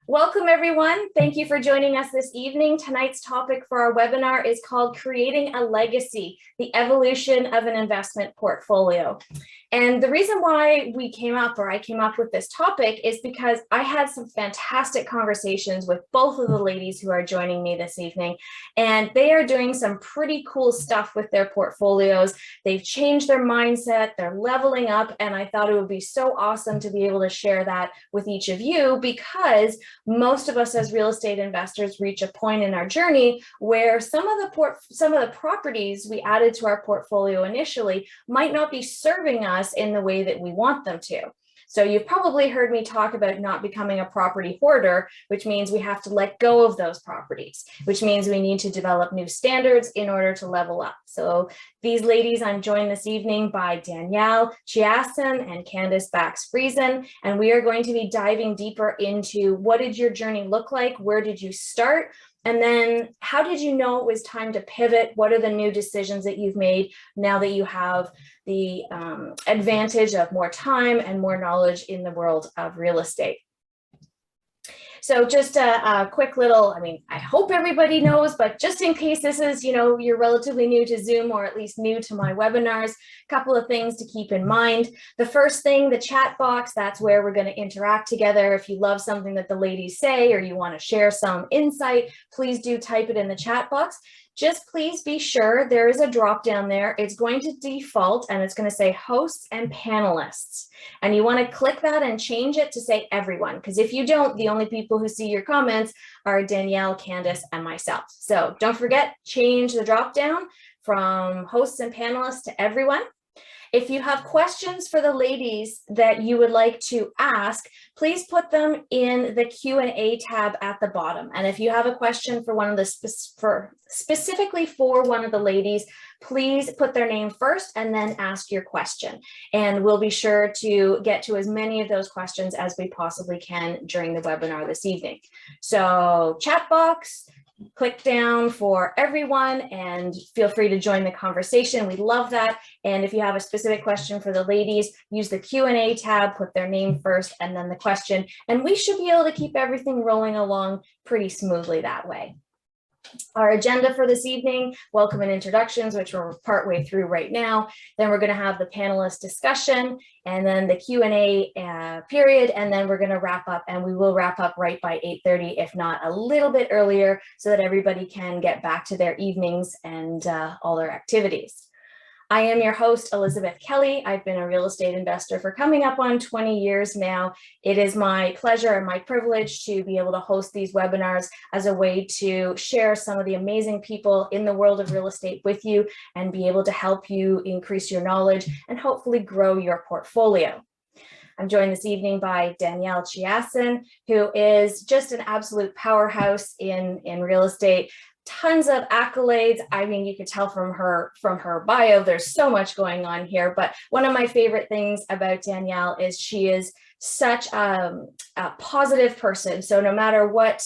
Welcome, everyone. Thank you for joining us this evening. Tonight's topic for our webinar is called Creating a Legacy, the Evolution of an Investment Portfolio. And the reason why I came up with this topic is because I had some fantastic conversations with both of the ladies who are joining me this evening, and they are doing some pretty cool stuff with their portfolios. They've changed their mindset, they're leveling up, and I thought it would be so awesome to be able to share that with each of you, because most of us as real estate investors reach a point in our journey where some of the properties we added to our portfolio initially might not be serving us in the way that we want them to. So you've probably heard me talk about not becoming a property hoarder, which means we have to let go of those properties, which means we need to develop new standards in order to level up. So these ladies, I'm joined this evening by Danielle, Chiasson, and Candice Bakx-Friesen, and we are going to be diving deeper into what did your journey look like? Where did you start? And then how did you know it was time to pivot? What are the new decisions that you've made now that you have the advantage of more time and more knowledge in the world of real estate? So just a quick little, I hope everybody knows, but just in case this is, you're relatively new to Zoom or at least new to my webinars, a couple of things to keep in mind. The first thing, the chat box, that's where we're going to interact together. If you love something that the ladies say or you want to share some insight, please do type it in the chat box. Just please be sure there is a drop down there. It's going to default and it's going to say hosts and panelists. And you want to click that and change it to say everyone, because if you don't, the only people who see your comments are Danielle, Candice, and myself. So don't forget, change the drop down from hosts and panelists to everyone. If you have questions for the ladies that you would like to ask, please put them in the Q&A tab at the bottom. And if you have a question for one of the specifically for one of the ladies, please put their name first and then ask your question. And we'll be sure to get to as many of those questions as we possibly can during the webinar this evening. So chat box, click down for everyone and feel free to join the conversation. We love that. And if you have a specific question for the ladies, use the Q&A tab, put their name first and then the question, and we should be able to keep everything rolling along pretty smoothly that way. Our agenda for this evening, welcome and introductions, which we're partway through right now. Then we're going to have the panelist discussion and then the Q&A period. And then we're going to wrap up, and we will wrap up right by 8:30, if not a little bit earlier, so that everybody can get back to their evenings and all their activities. I am your host, Elizabeth Kelly. I've been a real estate investor for coming up on 20 years now. It is my pleasure and my privilege to be able to host these webinars as a way to share some of the amazing people in the world of real estate with you and be able to help you increase your knowledge and hopefully grow your portfolio. I'm joined this evening by Danielle Chiasson, who is just an absolute powerhouse in real estate. Tons of accolades. I mean, you could tell from her bio, there's so much going on here. But one of my favorite things about Danielle is she is such a positive person. So no matter what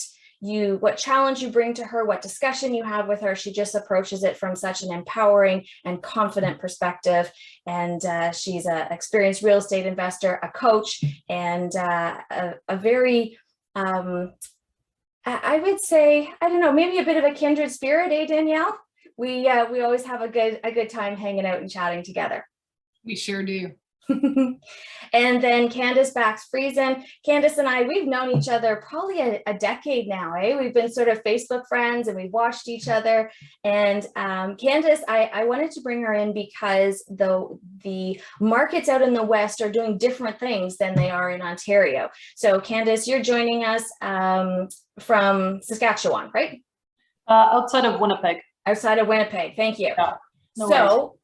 challenge you bring to her, what discussion you have with her, she just approaches it from such an empowering and confident perspective. And she's an experienced real estate investor, a coach, and a very I would say, I don't know, maybe a bit of a kindred spirit, eh, Danielle? We always have a good time hanging out and chatting together. We sure do. And then Candice Bakx-Friesen. Candice and I, we've known each other probably a decade now, eh? We've been sort of Facebook friends and we've watched each other. And Candice, I wanted to bring her in because the markets out in the West are doing different things than they are in Ontario. So Candice, you're joining us from Saskatchewan, right? Outside of Winnipeg. Outside of Winnipeg, thank you. Yeah, no worries.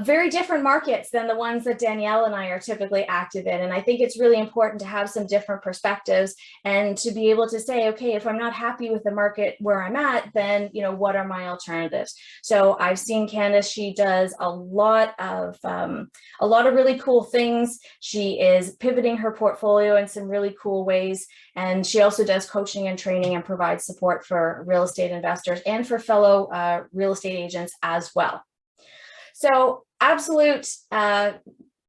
Very different markets than the ones that Danielle and I are typically active in. And I think it's really important to have some different perspectives and to be able to say, okay, if I'm not happy with the market where I'm at, then, what are my alternatives? So I've seen Candice, she does a lot of really cool things. She is pivoting her portfolio in some really cool ways. And she also does coaching and training and provides support for real estate investors and for fellow real estate agents as well. So absolute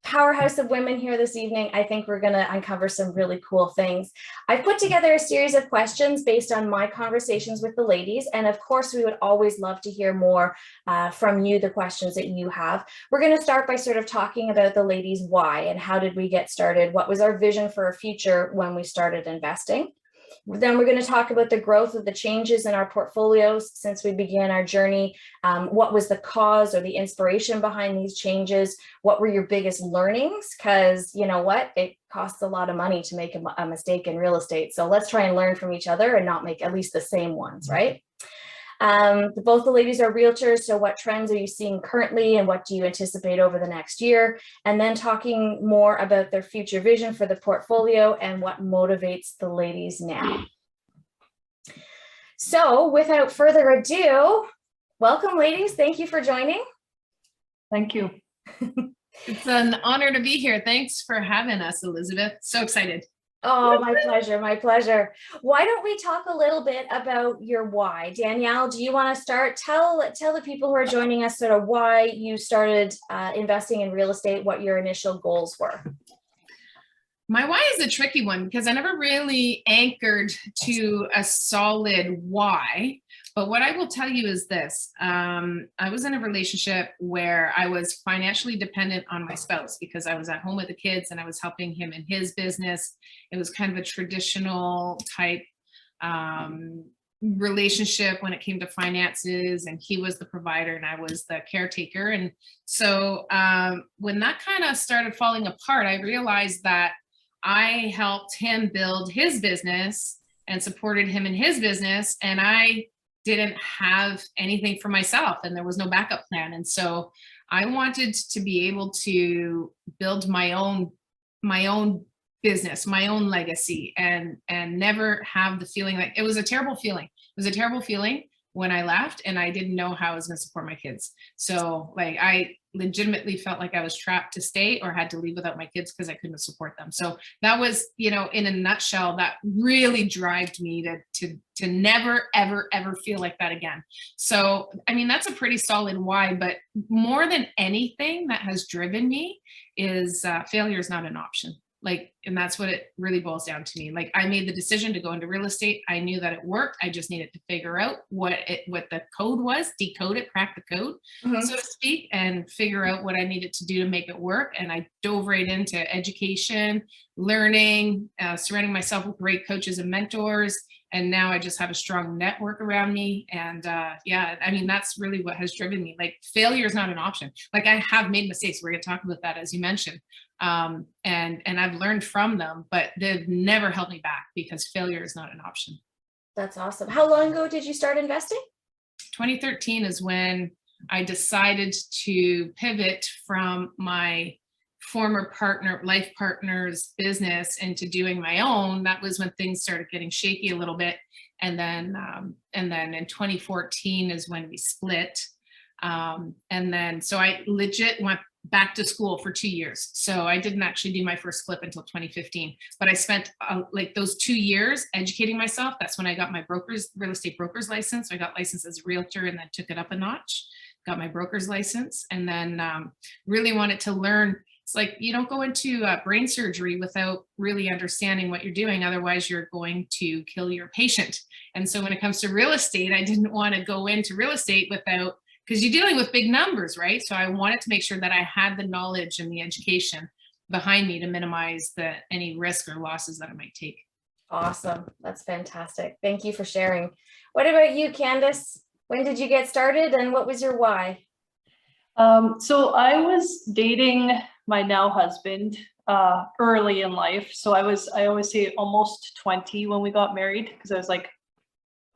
powerhouse of women here this evening. I think we're going to uncover some really cool things. I've put together a series of questions based on my conversations with the ladies. And of course, we would always love to hear more from you, the questions that you have. We're going to start by sort of talking about the ladies' why and how did we get started? What was our vision for our future when we started investing? Then we're going to talk about the growth of the changes in our portfolios since we began our journey. What was the cause or the inspiration behind these changes? What were your biggest learnings? Because you know what? It costs a lot of money to make a mistake in real estate. So let's try and learn from each other and not make at least the same ones, right? Both the ladies are realtors, so what trends are you seeing currently and what do you anticipate over the next year? And then talking more about their future vision for the portfolio and what motivates the ladies now. So without further ado, welcome ladies, thank you for joining. Thank you. It's an honor to be here. Thanks for having us, Elizabeth. So excited. Oh, my pleasure, my pleasure. Why don't we talk a little bit about your why? Danielle, do you want to start? Tell the people who are joining us sort of why you started investing in real estate, what your initial goals were. My why is a tricky one because I never really anchored to a solid why. But what I will tell you is this. I was in a relationship where I was financially dependent on my spouse because I was at home with the kids and I was helping him in his business. It was kind of a traditional type relationship when it came to finances, and he was the provider and I was the caretaker. And so when that kind of started falling apart, I realized that I helped him build his business and supported him in his business, and I didn't have anything for myself and there was no backup plan. And so I wanted to be able to build my own business, my own legacy, and never have the feeling like it was a terrible feeling. It was a terrible feeling when I left and I didn't know how I was going to support my kids. So like I legitimately felt like I was trapped to stay or had to leave without my kids because I couldn't support them. So that was, you know, in a nutshell, that really drove me to never, ever, ever feel like that again. So, I mean, that's a pretty solid why, but more than anything that has driven me is failure is not an option. Like, and that's what it really boils down to me. Like I made the decision to go into real estate. I knew that it worked. I just needed to figure out what the code was, decode it, crack the code, so to speak, and figure out what I needed to do to make it work. And I dove right into education, learning, surrounding myself with great coaches and mentors. And now I just have a strong network around me. And yeah, I mean, that's really what has driven me. Like failure is not an option. Like I have made mistakes. We're going to talk about that, as you mentioned. And I've learned from them, but they've never held me back because failure is not an option. That's awesome. How long ago did you start investing? 2013 is when I decided to pivot from my former life partner's business into doing my own. That was when things started getting shaky a little bit. And then in 2014 is when we split. And then, so I legit went back to school for 2 years. So I didn't actually do my first flip until 2015, but I spent like those 2 years educating myself. That's when I got my real estate broker's license. So I got licensed as a realtor and then took it up a notch, got my broker's license, and then really wanted to learn. It's like you don't go into brain surgery without really understanding what you're doing. Otherwise, you're going to kill your patient. And so when it comes to real estate, I didn't want to go into real estate without, because you're dealing with big numbers, right? So I wanted to make sure that I had the knowledge and the education behind me to minimize any risk or losses that I might take. Awesome. That's fantastic. Thank you for sharing. What about you, Candice? When did you get started and what was your why? So I was dating my now husband early in life. So I always say almost 20 when we got married, because I was like,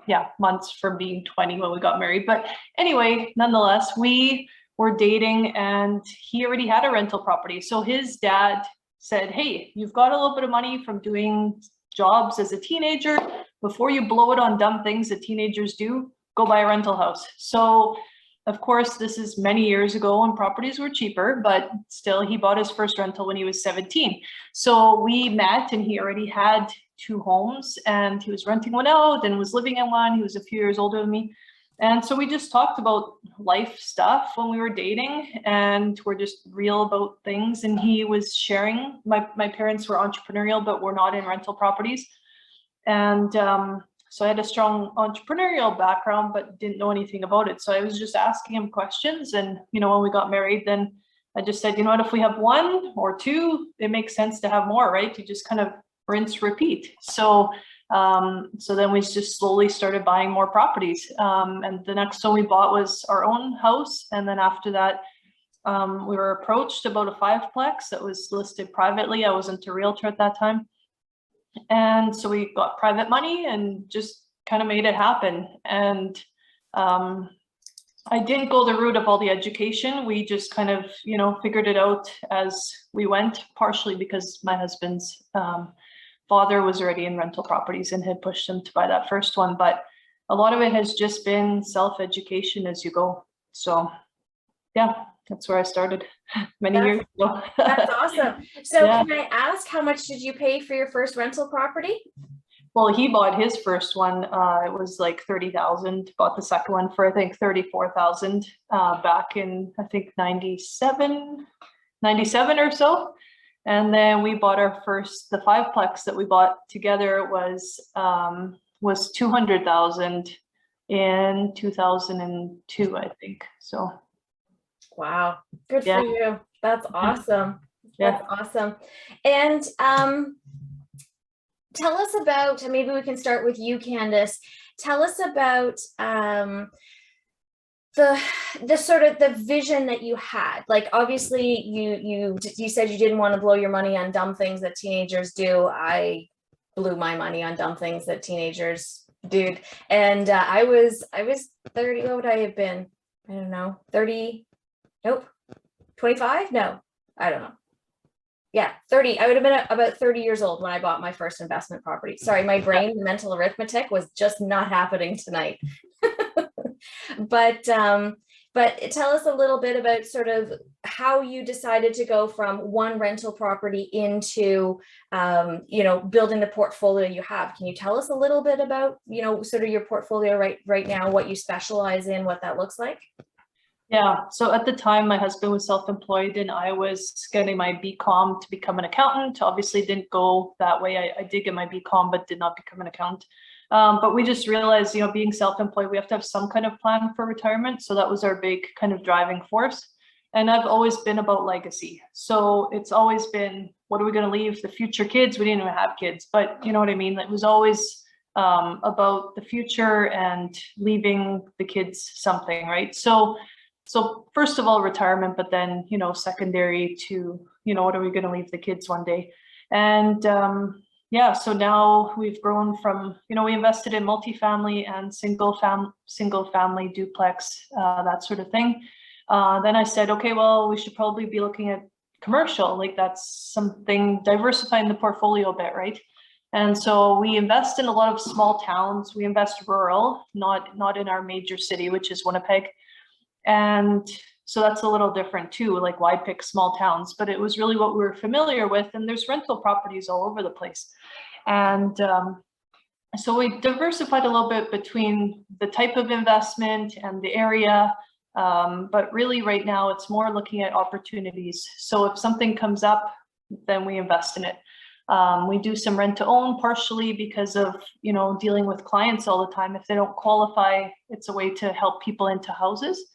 yeah, months from being 20 when we got married. But anyway, nonetheless, we were dating and he already had a rental property. So his dad said, hey, you've got a little bit of money from doing jobs as a teenager. Before you blow it on dumb things that teenagers do, go buy a rental house. So of course, this is many years ago when properties were cheaper, but still he bought his first rental when he was 17. So we met and he already had 2 homes and he was renting one out and was living in one. He was a few years older than me. And so we just talked about life stuff when we were dating, and we're just real about things. And he was sharing, my parents were entrepreneurial, but we're not in rental properties. And so I had a strong entrepreneurial background, but didn't know anything about it. So I was just asking him questions. And, when we got married, then I just said, what, if we have one or two, it makes sense to have more, right? You just kind of rinse, repeat. So then we just slowly started buying more properties. And the next one we bought was our own house. And then after that, we were approached about a 5-plex that was listed privately. I wasn't a realtor at that time. And so we got private money and just kind of made it happen. And I didn't go the route of all the education. We just kind of, figured it out as we went, partially because my husband's father was already in rental properties and had pushed him to buy that first one. But a lot of it has just been self-education as you go. So yeah, that's where I started many years ago. That's awesome. So Yeah. Can I ask, how much did you pay for your first rental property? Well, he bought his first one. It was like 30,000. Bought the second one for, I think, 34,000 back in, I think, 97 or so. And then we bought our first, the 5-plex that we bought together was 200,000 in 2002, I think. So. Wow. Good Yeah. for you. That's awesome. Yeah. That's awesome. And tell us about, maybe we can start with you, Candice. Tell us about the sort of the vision that you had. Like, obviously you said you didn't want to blow your money on dumb things that teenagers do. I blew my money on dumb things that teenagers do. And I was 30. What would I have been? I don't know, 30. Nope. 25? No, I don't know. Yeah, 30. I would have been about 30 years old when I bought my first investment property. Sorry, my brain, the mental arithmetic was just not happening tonight. But tell us a little bit about sort of how you decided to go from one rental property into, building the portfolio you have. Can you tell us a little bit about, sort of your portfolio right now, what you specialize in, what that looks like? Yeah, so at the time, my husband was self-employed and I was getting my BCom to become an accountant. Obviously didn't go that way. I did get my BCom, but did not become an accountant. But we just realized, being self-employed, we have to have some kind of plan for retirement. So that was our big kind of driving force. And I've always been about legacy. So it's always been, what are we going to leave the future kids? We didn't even have kids, but you know what I mean? It was always about the future and leaving the kids something, right? So first of all, retirement, but then, secondary to, what are we going to leave the kids one day? And yeah, so now we've grown from, we invested in multifamily and single family duplex, that sort of thing. Then I said, okay, well, we should probably be looking at commercial, like that's something, diversifying the portfolio a bit, right? And so we invest in a lot of small towns. We invest rural, not in our major city, which is Winnipeg. And so that's a little different too, like why pick small towns, but it was really what we were familiar with. And there's rental properties all over the place. And so we diversified a little bit between the type of investment and the area. But really right now it's more looking at opportunities. So if something comes up, then we invest in it. We do some rent to own partially because of, dealing with clients all the time. If they don't qualify, it's a way to help people into houses.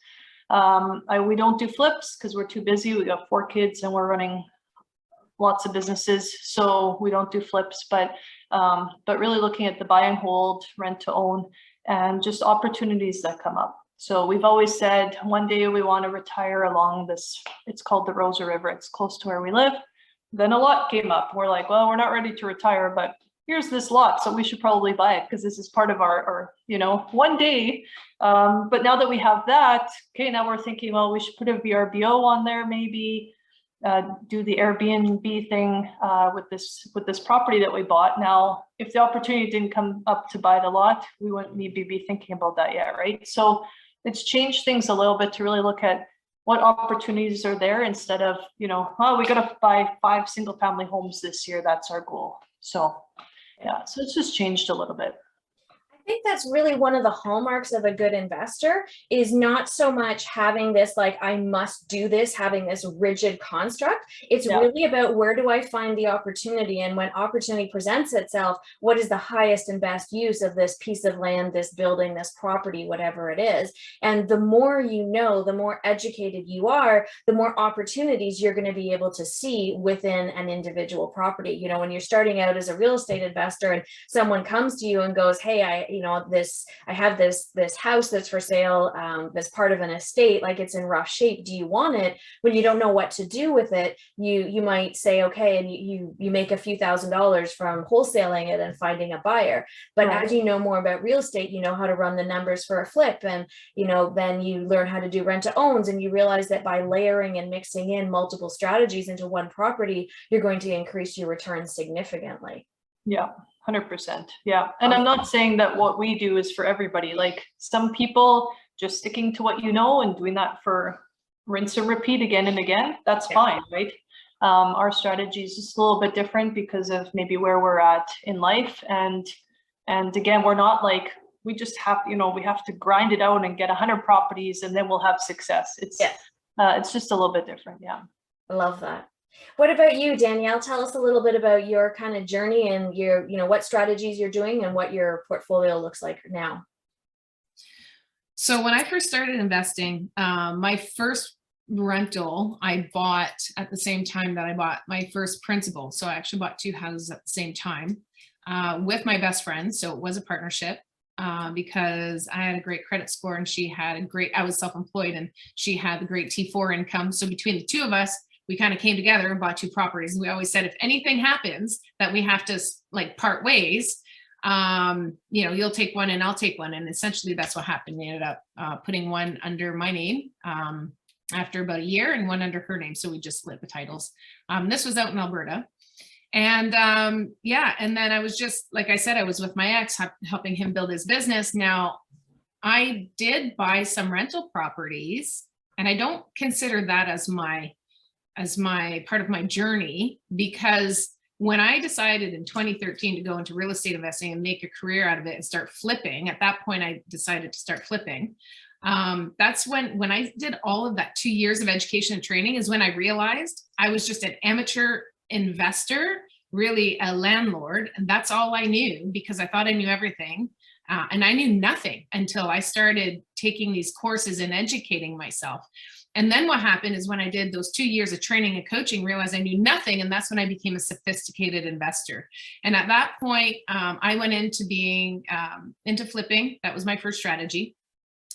We don't do flips because we're too busy. We got 4 kids and we're running lots of businesses, so we don't do flips, but really looking at the buy and hold, rent to own, and just opportunities that come up. So we've always said one day we want to retire along this, it's called the Rosa River. It's close to where we live. Then a lot came up. We're like, well, we're not ready to retire, but here's this lot, so we should probably buy it because this is part of our one day. But now that we have that, okay, now we're thinking, well, we should put a VRBO on there, maybe do the Airbnb thing with this property that we bought. Now, if the opportunity didn't come up to buy the lot, we wouldn't maybe be thinking about that yet, right? So it's changed things a little bit to really look at what opportunities are there instead of, oh, we got to buy 5 single family homes this year. That's our goal. So yeah, so it's just changed a little bit. think that's really one of the hallmarks of a good investor, is not so much having this, like, I must do this, having this rigid construct. It's really about, where do I find the opportunity? And when opportunity presents itself, what is the highest and best use of this piece of land, this building, this property, whatever it is? And the more you know, the more educated you are, the more opportunities you're going to be able to see within an individual property. You know, when you're starting out as a real estate investor and someone comes to you and goes, hey, I have this house that's for sale, that's part of an estate, like, it's in rough shape, do you want it? When you don't know what to do with it, you might say okay, and you make a few $1,000s from wholesaling it and finding a buyer. But as you know more about real estate, you know how to run the numbers for a flip, and then you learn how to do rent to owns, and you realize that by layering and mixing in multiple strategies into one property, you're going to increase your returns significantly. Yeah, 100%. Yeah. And I'm not saying that what we do is for everybody. Like, some people just sticking to what you know and doing that for rinse and repeat again and again, that's fine, right? Our strategy is just a little bit different because of maybe where we're at in life. And again, we're not like, we just have, we have to grind it out and get 100 properties and then we'll have success. It's just a little bit different. Yeah. I love that. What about you, Danielle? Tell us a little bit about your kind of journey and your, what strategies you're doing and what your portfolio looks like now. So when I first started investing, my first rental I bought at the same time that I bought my first principal. So I actually bought 2 houses at the same time with my best friend. So it was a partnership because I had a great credit score and she had I was self-employed and she had a great T4 income. So between the two of us, we kind of came together and bought 2 properties. And we always said, if anything happens that we have to like part ways, you'll take one and I'll take one. And essentially that's what happened. We ended up putting one under my name after about a year and one under her name. So we just split the titles. This was out in Alberta. And and then I was just, like I said, I was with my ex helping him build his business. Now, I did buy some rental properties and I don't consider that as my part of my journey, because when I decided in 2013 to go into real estate investing and make a career out of it and start flipping, at that point, I decided to start flipping. That's when I did all of that 2 years of education and training is when I realized I was just an amateur investor, really a landlord. And that's all I knew because I thought I knew everything. And I knew nothing until I started taking these courses and educating myself. And then what happened is when I did those 2 years of training and coaching, realized I knew nothing. And that's when I became a sophisticated investor. And at that point, I went into being into flipping. That was my first strategy.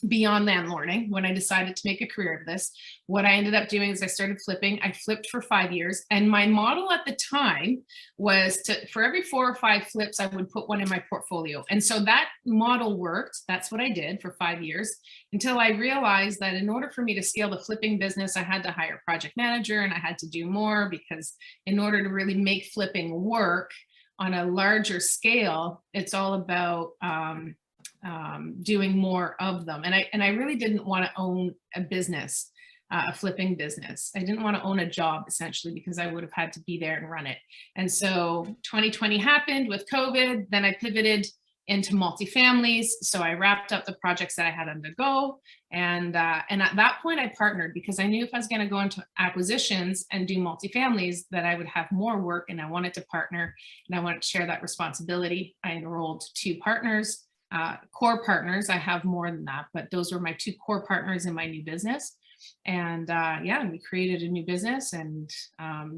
Beyond landlording, when I decided to make a career of this, what I ended up doing is I started flipping. I flipped for 5 years. And my model at the time was for every 4 or 5 flips, I would put one in my portfolio. And so that model worked. That's what I did for 5 years until I realized that in order for me to scale the flipping business, I had to hire a project manager and I had to do more, because in order to really make flipping work on a larger scale, it's all about doing more of them. And I really didn't want to own a business, a flipping business. I didn't want to own a job essentially, because I would have had to be there and run it. And so 2020 happened with COVID. Then I pivoted into multifamilies. So I wrapped up the projects that I had on the go. And at that point I partnered, because I knew if I was going to go into acquisitions and do multifamilies, that I would have more work, and I wanted to partner and I wanted to share that responsibility. I enrolled 2 partners. Core partners. I have more than that, but those were my 2 core partners in my new business. And we created a new business, and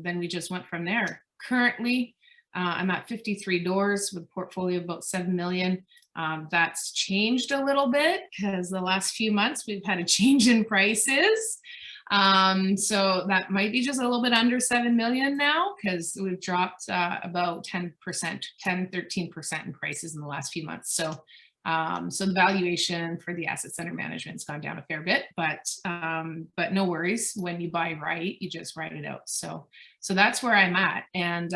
then we just went from there. Currently, I'm at 53 doors with a portfolio of about 7 million. That's changed a little bit because the last few months we've had a change in prices. So that might be just a little bit under 7 million now, because we've dropped about 10%, 13% in prices in the last few months. So the valuation for the assets under management has gone down a fair bit, but no worries. When you buy right, you just write it out. So that's where I'm at. And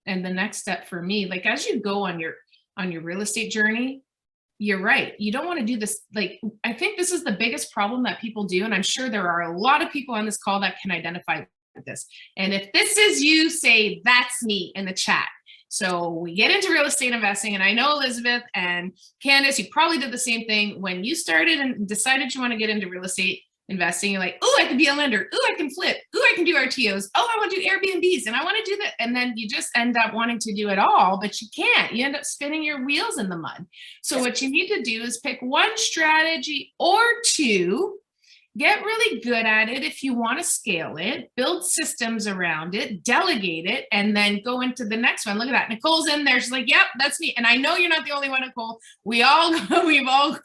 the next step for me, like as you go on your real estate journey, you're right. You don't want to do this. Like, I think this is the biggest problem that people do. And I'm sure there are a lot of people on this call that can identify with this. And if this is you, say, that's me in the chat. So we get into real estate investing, and I know Elizabeth and Candice, you probably did the same thing when you started and decided you want to get into real estate investing. You're like, oh, I can be a lender. Oh, I can flip. Oh, I can do RTOs. Oh, I want to do Airbnbs, and I want to do that. And then you just end up wanting to do it all, but you can't. You end up spinning your wheels in the mud. So what you need to do is pick one strategy or two. Get really good at it if you want to scale it, build systems around it, delegate it, and then go into the next one. Look at that. Nicole's in there. She's like, yep, that's me. And I know you're not the only one, Nicole. We've all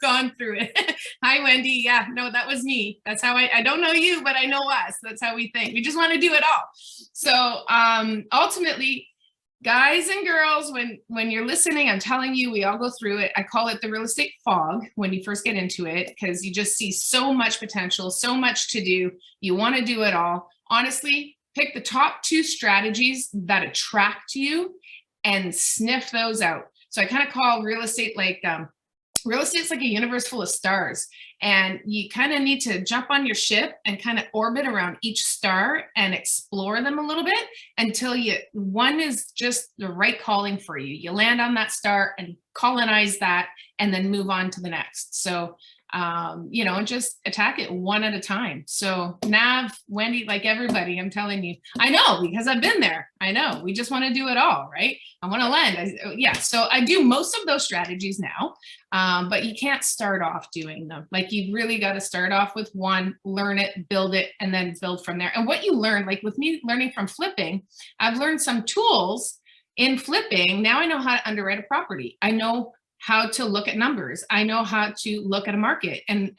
gone through it. Hi, Wendy. Yeah, no, that was me. That's how I don't know you, but I know us. That's how we think. We just want to do it all. So ultimately, guys and girls, when you're listening, I'm telling you, we all go through it. I call it the real estate fog when you first get into it, because you just see so much potential, so much to do. You want to do it all. Honestly, pick the top 2 strategies that attract you and sniff those out. So I kind of call real estate like real estate's like a universe full of stars, and you kind of need to jump on your ship and kind of orbit around each star and explore them a little bit until one is just the right calling for you. You land on that star and colonize that, and then move on to the next. So just attack it one at a time. So Nav, Wendy, like everybody, I'm telling you, I know, because I've been there. I know, we just want to do it all, right? I want to lend. So I do most of those strategies now, but you can't start off doing them. Like, you really got to start off with one, learn it, build it, and then build from there. And what you learn, like with me learning from flipping, I've learned some tools in flipping. Now I know how to underwrite a property. I know how to look at numbers. I know how to look at a market and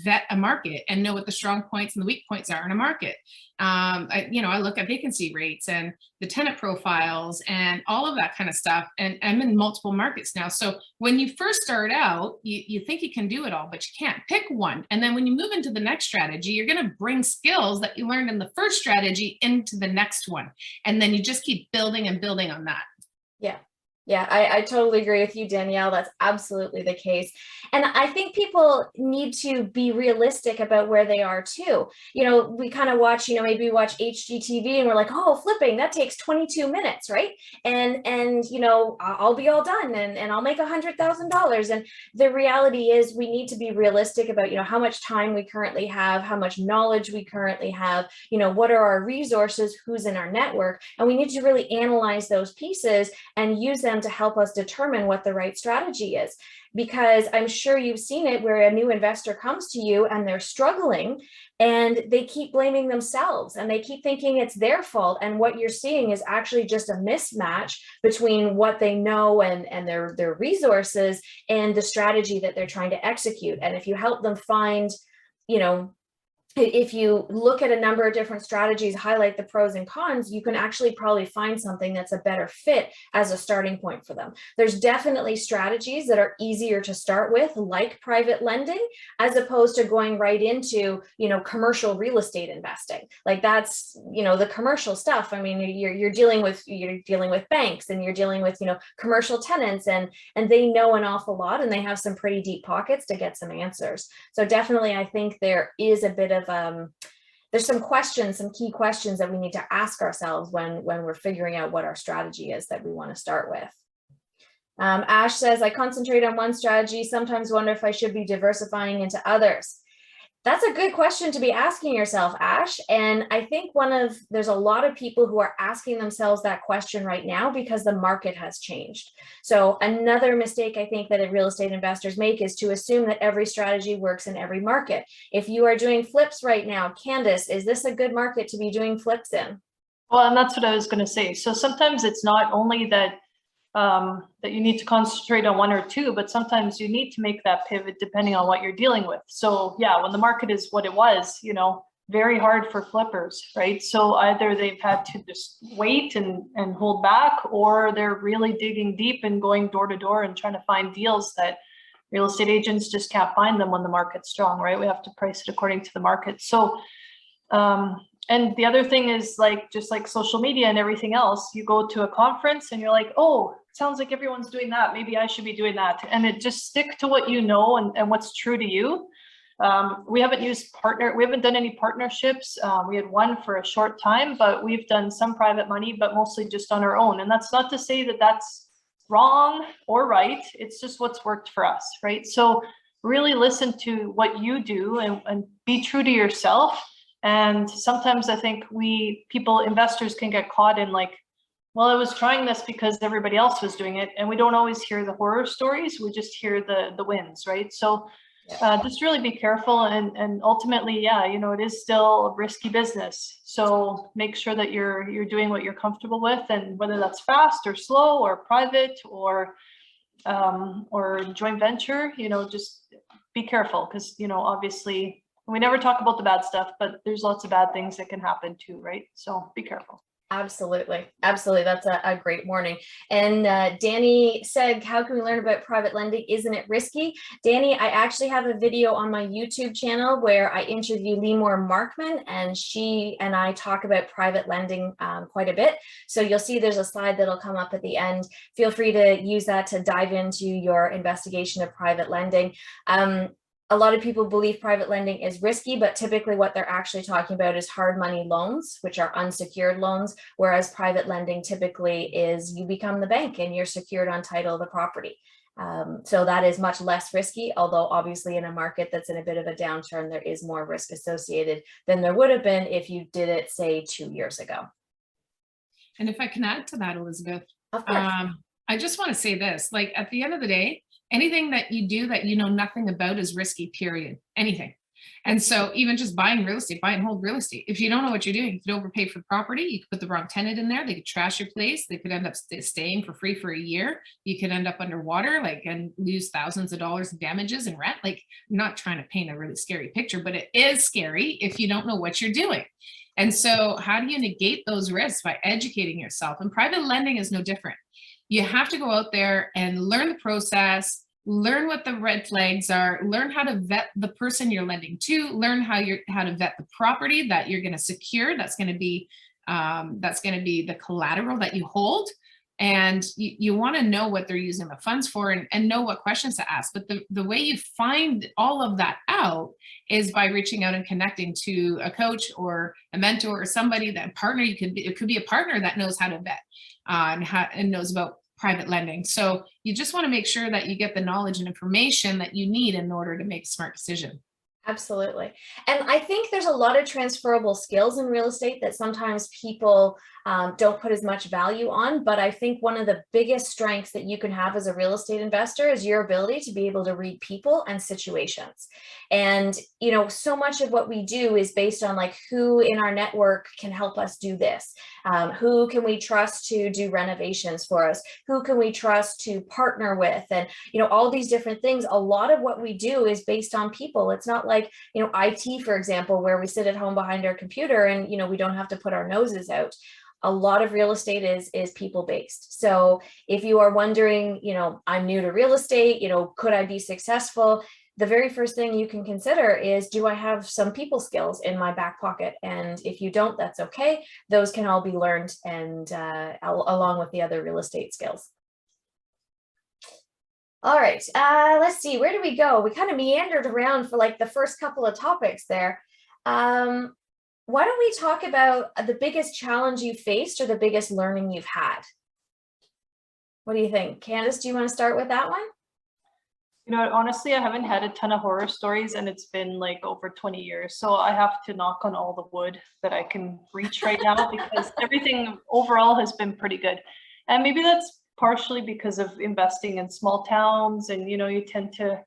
vet a market and know what the strong points and the weak points are in a market. I look at vacancy rates and the tenant profiles and all of that kind of stuff. And I'm in multiple markets now. So when you first start out, you think you can do it all, but you can't. Pick one. And then when you move into the next strategy, you're going to bring skills that you learned in the first strategy into the next one. And then you just keep building and building on that. Yeah. Yeah, I totally agree with you, Danielle. That's absolutely the case. And I think people need to be realistic about where they are too. We kind of watch, maybe we watch HGTV and we're like, oh, flipping, that takes 22 minutes, right? And I'll be all done and I'll make $100,000. And the reality is we need to be realistic about, how much time we currently have, how much knowledge we currently have, what are our resources, who's in our network, and we need to really analyze those pieces and use them to help us determine what the right strategy is. Because I'm sure you've seen it where a new investor comes to you and they're struggling and they keep blaming themselves and they keep thinking it's their fault. And what you're seeing is actually just a mismatch between what they know and their resources and the strategy that they're trying to execute. And if you help them find, if you look at a number of different strategies, highlight the pros and cons, you can actually probably find something that's a better fit as a starting point for them. There's definitely strategies that are easier to start with, like private lending, as opposed to going right into, commercial real estate investing. Like that's, the commercial stuff. I mean, you're dealing with banks and you're dealing with, commercial tenants, and they know an awful lot and they have some pretty deep pockets to get some answers. So definitely, I think there is a bit of there's some key questions that we need to ask ourselves when we're figuring out what our strategy is that we want to start with. Ash says, I concentrate on one strategy, sometimes wonder if I should be diversifying into others. That's a good question to be asking yourself, Ash. And I think there's a lot of people who are asking themselves that question right now because the market has changed. So another mistake I think that real estate investors make is to assume that every strategy works in every market. If you are doing flips right now, Candice, is this a good market to be doing flips in? Well, and that's what I was going to say. So sometimes it's not only that you need to concentrate on one or two, but sometimes you need to make that pivot depending on what you're dealing with. So yeah, when the market is what it was, very hard for flippers, right? So either they've had to just wait and hold back, or they're really digging deep and going door to door and trying to find deals that real estate agents just can't find them when the market's strong, right? We have to price it according to the market. So, and the other thing is just like social media and everything else, you go to a conference and you're like, oh, sounds like everyone's doing that. Maybe I should be doing that. And it just stick to what you know and what's true to you. We haven't done any partnerships. We had one for a short time, but we've done some private money, but mostly just on our own. And that's not to say that that's wrong or right. It's just what's worked for us, right? So really listen to what you do and be true to yourself. And sometimes I think investors can get caught in like, well, I was trying this because everybody else was doing it. And we don't always hear the horror stories. We just hear the wins, right? So just really be careful. And ultimately, it is still a risky business. So make sure that you're doing what you're comfortable with, and whether that's fast or slow or private or joint venture, just be careful, because, obviously we never talk about the bad stuff, but there's lots of bad things that can happen too, right? So be careful. Absolutely. Absolutely. That's a great warning. And Danny said, how can we learn about private lending? Isn't it risky? Danny, I actually have a video on my YouTube channel where I interview Limor Markman, and she and I talk about private lending quite a bit. So you'll see there's a slide that'll come up at the end. Feel free to use that to dive into your investigation of private lending. A lot of people believe private lending is risky, but typically what they're actually talking about is hard money loans, which are unsecured loans, whereas private lending typically is you become the bank and you're secured on title of the property. So that is much less risky, although obviously in a market that's in a bit of a downturn, there is more risk associated than there would have been if you did it, say, 2 years ago. And if I can add to that, Elizabeth, of course. I just want to say this, like at the end of the day, anything that you do that you know nothing about is risky, period. Anything. And so even just buying real estate, buy and hold real estate. If you don't know what you're doing, you could overpay for property. You could put the wrong tenant in there. They could trash your place. They could end up staying for free for a year. You could end up underwater, and lose thousands of dollars in damages and rent. Like, I'm not trying to paint a really scary picture, but it is scary if you don't know what you're doing. And so how do you negate those risks? By educating yourself. And private lending is no different. You have to go out there and learn the process, learn what the red flags are, learn how to vet the person you're lending to, learn how to vet the property that you're going to secure. That's going to be the collateral that you hold. And you want to know what they're using the funds for, and know what questions to ask. But the way you find all of that out is by reaching out and connecting to a coach or a mentor or somebody, that partner. It could be a partner that knows how to vet and knows about private lending. So you just want to make sure that you get the knowledge and information that you need in order to make a smart decision. Absolutely. And I think there's a lot of transferable skills in real estate that sometimes people don't put as much value on. But I think one of the biggest strengths that you can have as a real estate investor is your ability to be able to read people and situations. And, so much of what we do is based on who in our network can help us do this. Who can we trust to do renovations for us? Who can we trust to partner with? And, all these different things. A lot of what we do is based on people. It's not like, IT, for example, where we sit at home behind our computer and, we don't have to put our noses out. A lot of real estate is people-based. So if you are wondering, I'm new to real estate, could I be successful? The very first thing you can consider is, do I have some people skills in my back pocket? And if you don't, that's okay. Those can all be learned, and along with the other real estate skills. All right, let's see, where do we go? We kind of meandered around for the first couple of topics there. Why don't we talk about the biggest challenge you faced or the biggest learning you've had? What do you think? Candice, do you want to start with that one? Honestly, I haven't had a ton of horror stories, and it's been over 20 years. So I have to knock on all the wood that I can reach right now, because everything overall has been pretty good. And maybe that's partially because of investing in small towns, and you tend to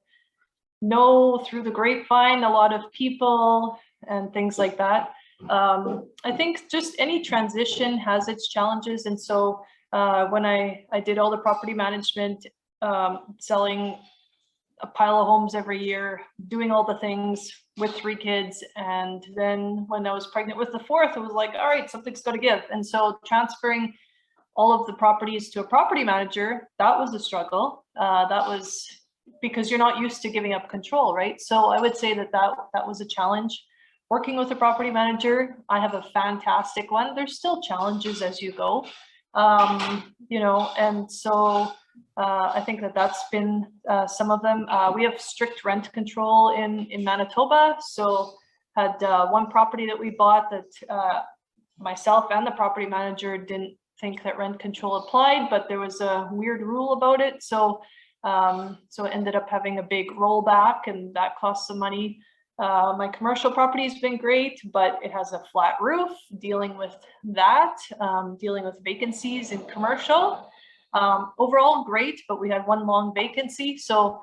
know through the grapevine a lot of people and things like that. I think just any transition has its challenges. And so when I did all the property management, selling a pile of homes every year, doing all the things with 3 kids. And then when I was pregnant with the 4th, it was like, all right, something's got to give. And so transferring all of the properties to a property manager, that was a struggle. That was because you're not used to giving up control, right? So I would say that was a challenge. Working with a property manager, I have a fantastic one. There's still challenges as you go, and so I think that's been some of them. We have strict rent control in Manitoba. So had one property that we bought that myself and the property manager didn't think that rent control applied, but there was a weird rule about it. So it ended up having a big rollback, and that cost some money. My commercial property has been great, but it has a flat roof. Dealing with that, dealing with vacancies in commercial. Overall great, but we had one long vacancy. So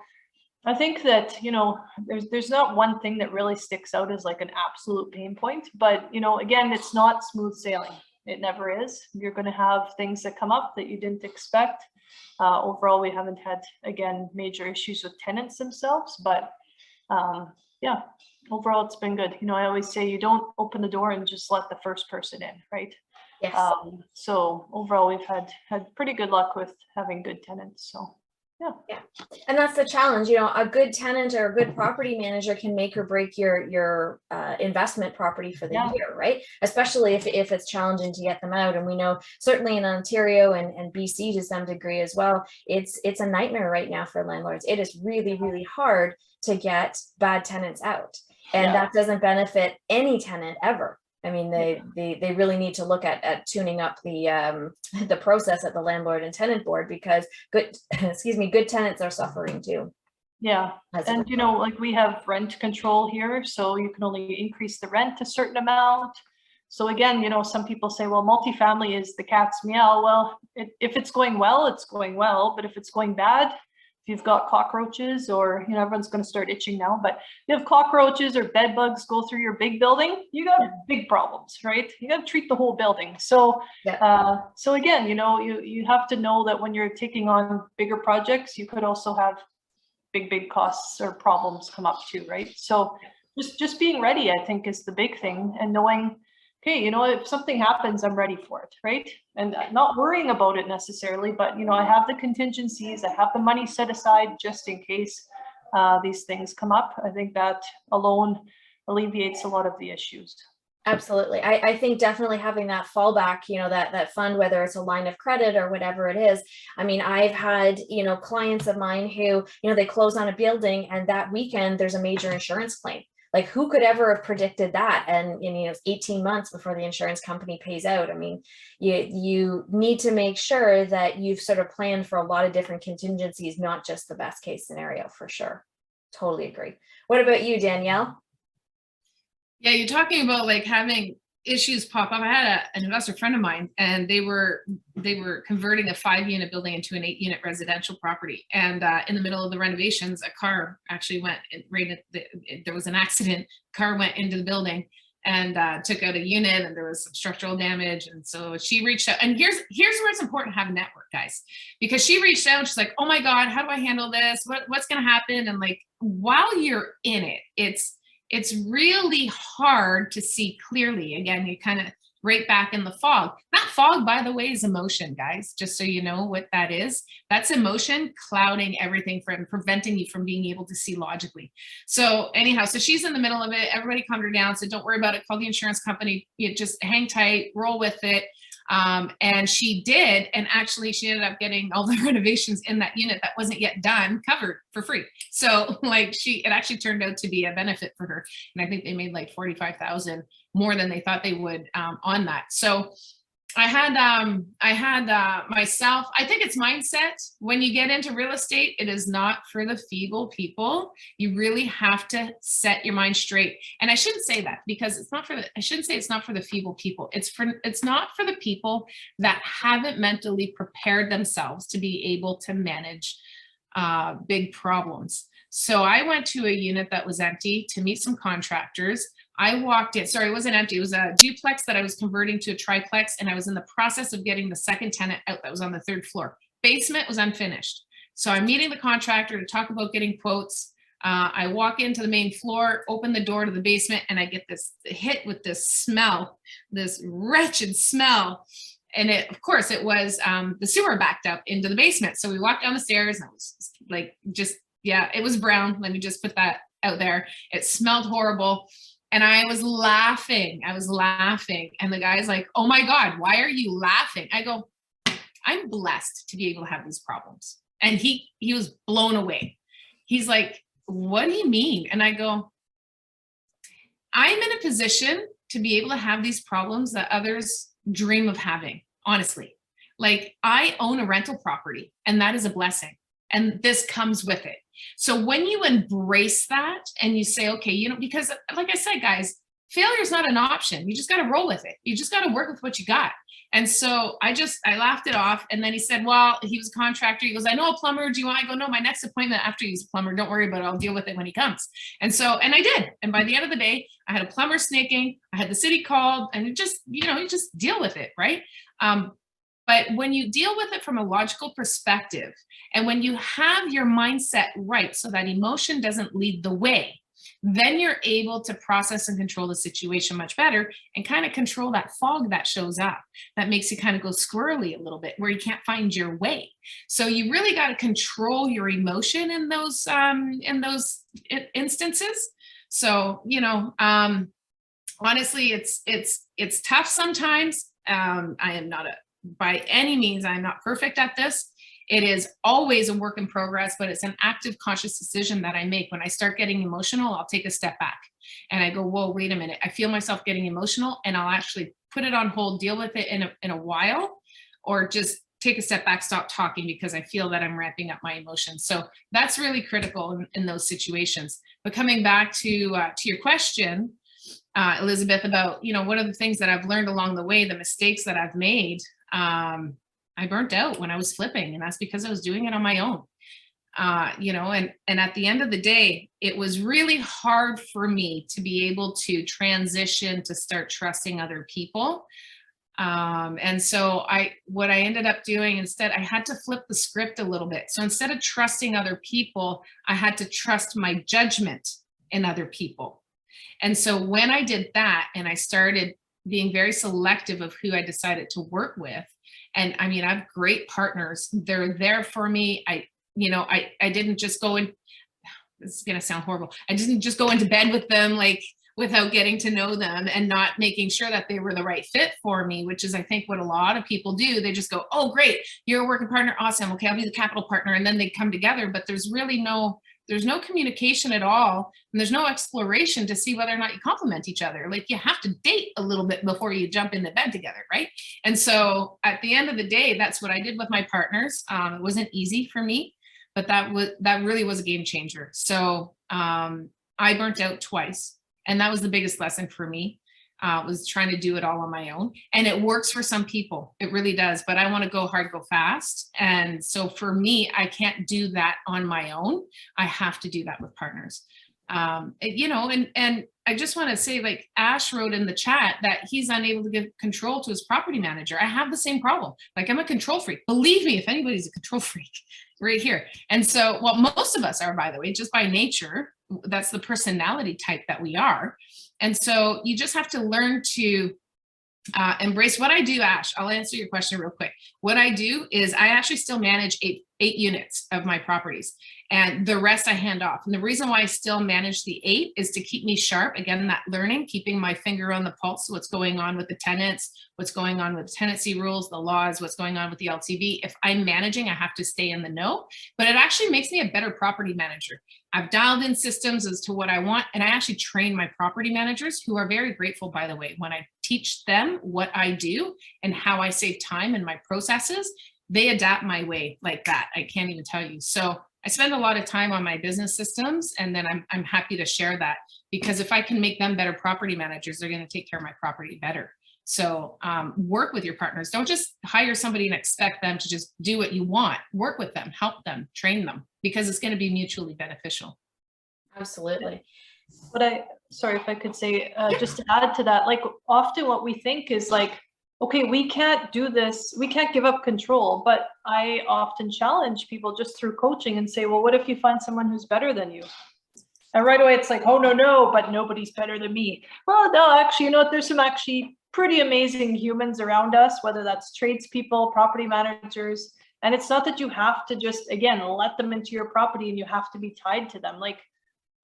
I think that, you know, there's not one thing that really sticks out as like an absolute pain point, but, you know, again, it's not smooth sailing. It never is. You're going to have things that come up that you didn't expect. Overall, we haven't had, again, major issues with tenants themselves, but yeah, overall, it's been good. You know, I always say you don't open the door and just let the first person in, right? Yes. So overall, we've had pretty good luck with having good tenants. So yeah. And that's the challenge. You know, a good tenant or a good property manager can make or break your investment property for the year, right? Especially if it's challenging to get them out. And we know certainly in Ontario and BC to some degree as well, it's a nightmare right now for landlords. It is really, really hard to get bad tenants out. And that doesn't benefit any tenant ever. I mean, they really need to look at tuning up the process at the landlord and tenant board, because good tenants are suffering too. Yeah, and you know, like we have rent control here, so you can only increase the rent a certain amount. So again, you know, some people say, well, multifamily is the cat's meow. Well, if it's going well, it's going well, but if it's going bad, if you've got cockroaches, or, you know, everyone's going to start itching now, but you have cockroaches or bed bugs go through your big building, you got big problems, right? You got to treat the whole building. So, so again, you know, you have to know that when you're taking on bigger projects, you could also have big costs or problems come up too, right? So just being ready, I think, is the big thing, and knowing, okay, you know, if something happens, I'm ready for it, right? And not worrying about it necessarily, but, you know, I have the contingencies, I have the money set aside just in case these things come up. I think that alone alleviates a lot of the issues. Absolutely. I think definitely having that fallback, you know, that fund, whether it's a line of credit or whatever it is. I mean, I've had, you know, clients of mine who, you know, they close on a building and that weekend there's a major insurance claim. Like, who could ever have predicted that? And, you know, it's 18 months before the insurance company pays out. I mean, you need to make sure that you've sort of planned for a lot of different contingencies, not just the best case scenario, for sure. Totally agree. What about you, Danielle? Yeah, you're talking about like having issues pop up. I had an investor friend of mine, and they were converting a 5-unit building into an 8-unit residential property. And in the middle of the renovations, a car actually went right at there was an accident. Car went into the building and took out a unit, and there was some structural damage. And so she reached out, and here's where it's important to have a network, guys, because she reached out. And she's like, "Oh my God, how do I handle this? What's going to happen?" And like, while you're in it, it's really hard to see clearly. Again, you kind of right back in the fog. That fog, by the way, is emotion, guys, just so you know what that is. That's emotion clouding everything from preventing you from being able to see logically. So anyhow, so she's in the middle of it. Everybody calmed her down, said, don't worry about it. Call the insurance company. You just hang tight, roll with it. And she did, and actually she ended up getting all the renovations in that unit that wasn't yet done covered for free. So like it actually turned out to be a benefit for her. And I think they made like 45,000 more than they thought they would on that. So I had myself, I think it's mindset. When you get into real estate, it is not for the feeble people. You really have to set your mind straight. And I shouldn't say that, because I shouldn't say it's not for the feeble people. It's not for the people that haven't mentally prepared themselves to be able to manage big problems. So I went to a unit that was empty to meet some contractors. I walked in, sorry, it wasn't empty. It was a duplex that I was converting to a triplex, and I was in the process of getting the second tenant out that was on the 3rd floor. Basement was unfinished. So I'm meeting the contractor to talk about getting quotes. I walk into the main floor, open the door to the basement, and I get this hit with this smell, this wretched smell. And of course, it was the sewer backed up into the basement. So we walked down the stairs, and it was like, yeah, it was brown. Let me just put that out there. It smelled horrible. And I was laughing. And the guy's like, oh my God, why are you laughing? I go, I'm blessed to be able to have these problems. And he was blown away. He's like, what do you mean? And I go, I'm in a position to be able to have these problems that others dream of having, honestly. Like, I own a rental property, and that is a blessing. And this comes with it. So when you embrace that and you say, okay, you know, because like I said, guys, failure is not an option. You just got to roll with it. You just got to work with what you got. And so I laughed it off. And then he said, well, he was a contractor. He goes, I know a plumber. Do you want? I go, no, my next appointment after he's a plumber. Don't worry about it. I'll deal with it when he comes. And I did. And by the end of the day, I had a plumber snaking. I had the city called, and it just, you know, you just deal with it. Right. But when you deal with it from a logical perspective, and when you have your mindset right, so that emotion doesn't lead the way, then you're able to process and control the situation much better, and kind of control that fog that shows up that makes you kind of go squirrely a little bit, where you can't find your way. So you really got to control your emotion in those instances. So, you know, honestly, it's tough sometimes. I am not by any means, I'm not perfect at this. It is always a work in progress, but it's an active, conscious decision that I make. When I start getting emotional, I'll take a step back and I go, whoa, wait a minute. I feel myself getting emotional, and I'll actually put it on hold, deal with it in a while, or just take a step back, stop talking, because I feel that I'm ramping up my emotions. So that's really critical in those situations. But coming back to your question, Elizabeth, about, you know, what are the things that I've learned along the way, the mistakes that I've made. I burnt out when I was flipping, and that's because I was doing it on my own. You know, and at the end of the day, it was really hard for me to be able to transition to start trusting other people. And so what I ended up doing instead, I had to flip the script a little bit. So instead of trusting other people, I had to trust my judgment in other people. And so when I did that, and I started being very selective of who I decided to work with, and I mean, I have great partners. They're there for me. I didn't just go in, this is going to sound horrible. I didn't just go into bed with them, like, without getting to know them and not making sure that they were the right fit for me, which is, I think, what a lot of people do. They just go, oh, great, you're a working partner. Awesome. Okay, I'll be the capital partner. And then they come together, but there's no communication at all. And there's no exploration to see whether or not you complement each other. Like, you have to date a little bit before you jump into bed together, right? And so at the end of the day, that's what I did with my partners. It wasn't easy for me, but that really was a game changer. So I burnt out twice. And that was the biggest lesson for me, was trying to do it all on my own. And it works for some people. It really does. But I want to go hard, go fast. And so for me, I can't do that on my own. I have to do that with partners. You know, and I just want to say, like, Ash wrote in the chat that he's unable to give control to his property manager. I have the same problem. Like, I'm a control freak. Believe me, if anybody's a control freak, right here. And so, well, most of us are, by the way, just by nature. That's the personality type that we are. And so you just have to learn to embrace what I do. Ash, I'll answer your question real quick. What I do is I actually still manage eight units of my properties, and the rest I hand off. And the reason why I still manage the 8 is to keep me sharp. Again, that learning, keeping my finger on the pulse, what's going on with the tenants, what's going on with tenancy rules, the laws, what's going on with the LTV. If I'm managing, I have to stay in the know, but it actually makes me a better property manager. I've dialed in systems as to what I want, and I actually train my property managers, who are very grateful, by the way, when I teach them what I do and how I save time in my processes. They adapt my way like that. I can't even tell you. So I spend a lot of time on my business systems, and then I'm happy to share that, because if I can make them better property managers, they're going to take care of my property better. So work with your partners. Don't just hire somebody and expect them to just do what you want. Work with them, help them, train them, because it's going to be mutually beneficial. Absolutely. But sorry if I could say, just to add to that, like, often what we think is like, okay, we can't do this, we can't give up control. But I often challenge people just through coaching and say, well, what if you find someone who's better than you? And right away it's like, oh, no, but nobody's better than me. Well, no, actually, you know what, there's some actually pretty amazing humans around us, whether that's tradespeople, property managers. And it's not that you have to just, again, let them into your property and you have to be tied to them. Like,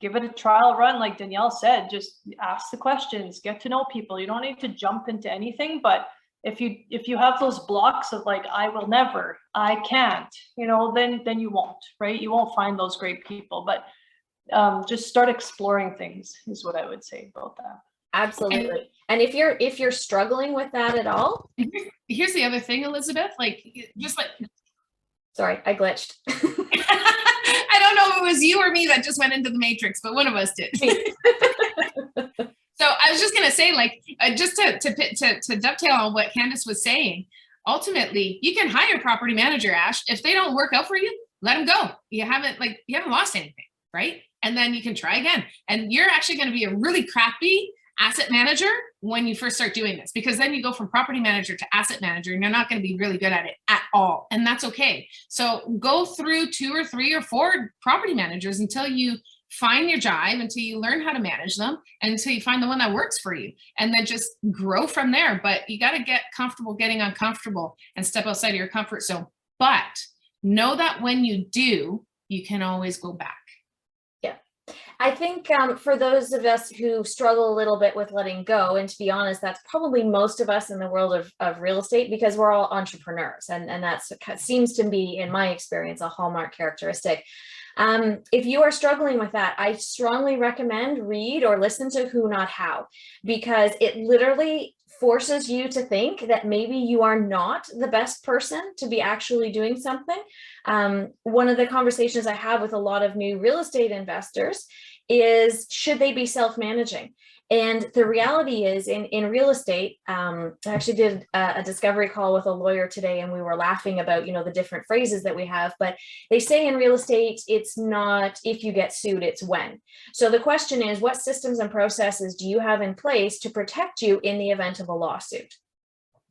give it a trial run. Like Danielle said, just ask the questions, get to know people. You don't need to jump into anything, but if you have those blocks of like, I will never, I can't, you know, then you won't, right? You won't find those great people, but just start exploring things is what I would say about that. Absolutely. And if you're struggling with that at all, here's the other thing, Elizabeth, like, just like, sorry, I glitched. I don't know if it was you or me that just went into the matrix, but one of us did. So I was just going to say, like, just to dovetail on what Candice was saying, ultimately, you can hire a property manager, Ash. If they don't work out for you, let them go. You haven't lost anything, right? And then you can try again. And you're actually going to be a really crappy asset manager when you first start doing this, because then you go from property manager to asset manager and you're not going to be really good at it at all. And that's okay. So go through 2 or 3 or 4 property managers until you find your jive, until you learn how to manage them, and until you find the one that works for you, and then just grow from there. But you got to get comfortable getting uncomfortable and step outside of your comfort zone. But know that when you do, you can always go back. Yeah. I think for those of us who struggle a little bit with letting go, and to be honest, that's probably most of us in the world of real estate, because we're all entrepreneurs, and that seems to be, in my experience, a hallmark characteristic. If you are struggling with that, I strongly recommend read or listen to Who Not How, because it literally forces you to think that maybe you are not the best person to be actually doing something. One of the conversations I have with a lot of new real estate investors is, should they be self-managing? And the reality is, in real estate, I actually did a discovery call with a lawyer today, and we were laughing about, the different phrases that we have, but they say in real estate, it's not if you get sued, it's when. So the question is, what systems and processes do you have in place to protect you in the event of a lawsuit?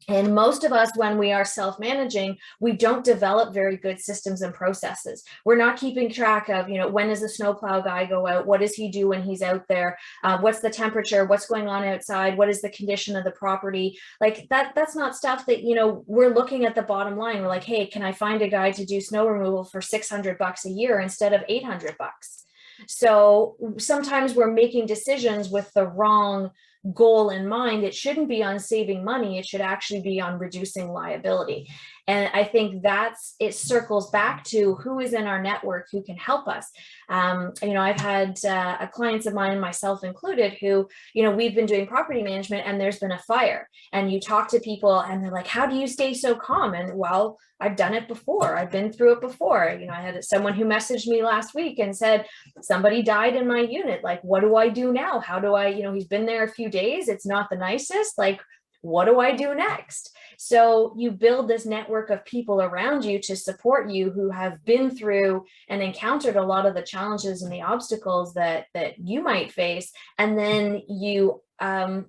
And most of us, when we are self-managing, we don't develop very good systems and processes. We're not keeping track of, when does the snowplow guy go out? What does he do when he's out there? What's the temperature? What's going on outside? What is the condition of the property? Like that's not stuff that, we're looking at the bottom line. We're like, hey, can I find a guy to do snow removal for $600 a year instead of $800? So sometimes we're making decisions with the wrong goal in mind. It shouldn't be on saving money. It should actually be on reducing liability. And I think it circles back to who is in our network who can help us. I've had clients of mine, myself included, who, we've been doing property management and there's been a fire, and you talk to people and they're like, how do you stay so calm? And well, I've done it before. I've been through it before. I had someone who messaged me last week and said, somebody died in my unit. Like, what do I do now? How do I, he's been there a few days. It's not the nicest. Like, what do I do next? So you build this network of people around you to support you who have been through and encountered a lot of the challenges and the obstacles that you might face. And then you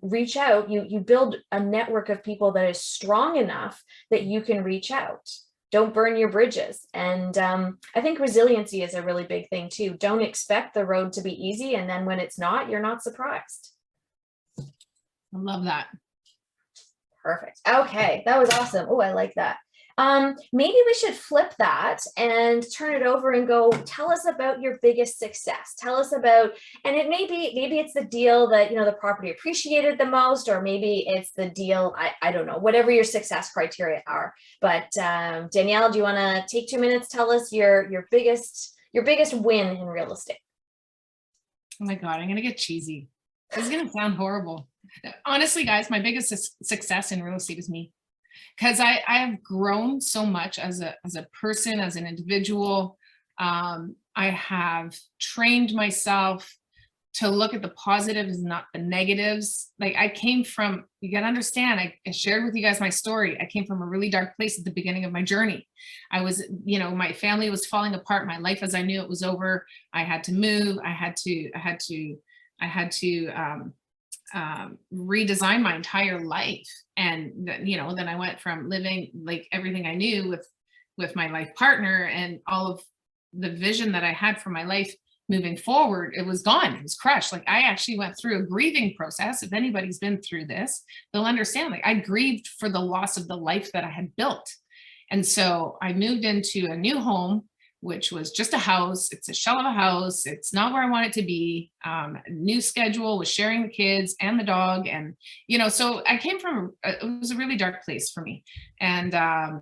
reach out, you build a network of people that is strong enough that you can reach out. Don't burn your bridges. And I think resiliency is a really big thing too. Don't expect the road to be easy. And then when it's not, you're not surprised. I love that. Perfect. Okay, that was awesome. Oh, I like that. Maybe we should flip that and turn it over and go, tell us about your biggest success. Tell us about, and it maybe it's the deal that, the property appreciated the most, or maybe it's the deal, I don't know, whatever your success criteria are. But Danielle, do you want to take 2 minutes? Tell us your biggest win in real estate. Oh my God, I'm going to get cheesy. This is going to sound horrible. Honestly, guys, my biggest success in real estate is me, because I have grown so much as a person, as an individual. I have trained myself to look at the positives, not the negatives. Like I came from, you got to understand, I shared with you guys my story. I came from a really dark place at the beginning of my journey. I was, my family was falling apart. My life as I knew it was over. I had to move. I had to redesign my entire life. And then I went from living like everything I knew with my life partner, and all of the vision that I had for my life moving forward, it was gone. It was crushed. Like I actually went through a grieving process. If anybody's been through this, they'll understand. Like I grieved for the loss of the life that I had built. And so I moved into a new home which was just a house. It's a shell of a house. It's not where I want it to be. New schedule with sharing the kids and the dog. And, so I came from, it was a really dark place for me. And I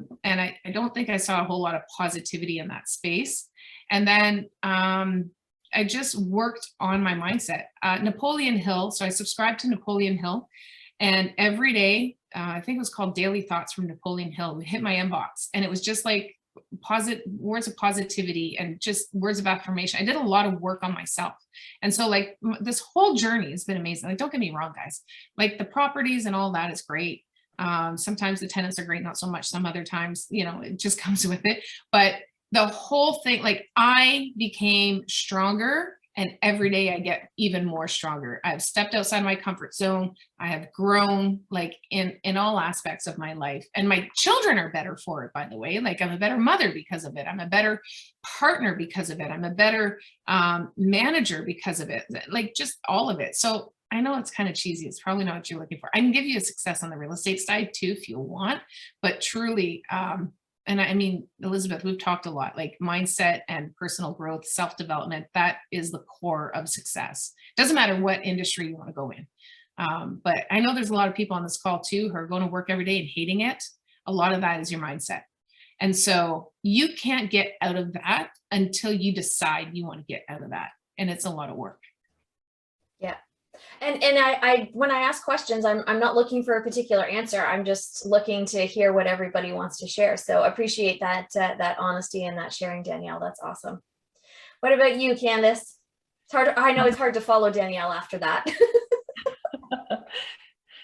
don't think I saw a whole lot of positivity in that space. And then I just worked on my mindset. Napoleon Hill. So I subscribed to Napoleon Hill, and every day, I think it was called Daily Thoughts from Napoleon Hill, would hit my inbox. And it was just like positive words of positivity and just words of affirmation. I did a lot of work on myself. And so like this whole journey has been amazing. Like, don't get me wrong, guys, like the properties and all that is great. Sometimes the tenants are great, not so much. Some other times, it just comes with it. But the whole thing, like I became stronger, and every day I get even more stronger. I've stepped outside my comfort zone. I have grown like in all aspects of my life, and my children are better for it, by the way. Like I'm a better mother because of it. I'm a better partner because of it. I'm a better manager because of it. Like just all of it. So I know it's kind of cheesy. It's probably not what you're looking for. I can give you a success on the real estate side too, if you want, but truly, and I mean, Elizabeth, we've talked a lot, like mindset and personal growth, self-development, that is the core of success. Doesn't matter what industry you want to go in. But I know there's a lot of people on this call too, who are going to work every day and hating it. A lot of that is your mindset. And so you can't get out of that until you decide you want to get out of that. And it's a lot of work. Yeah. And I when I ask questions, I'm not looking for a particular answer. I'm just looking to hear what everybody wants to share. So appreciate that that honesty and that sharing, Danielle. That's awesome. What about you, Candice? It's hard. I know it's hard to follow Danielle after that.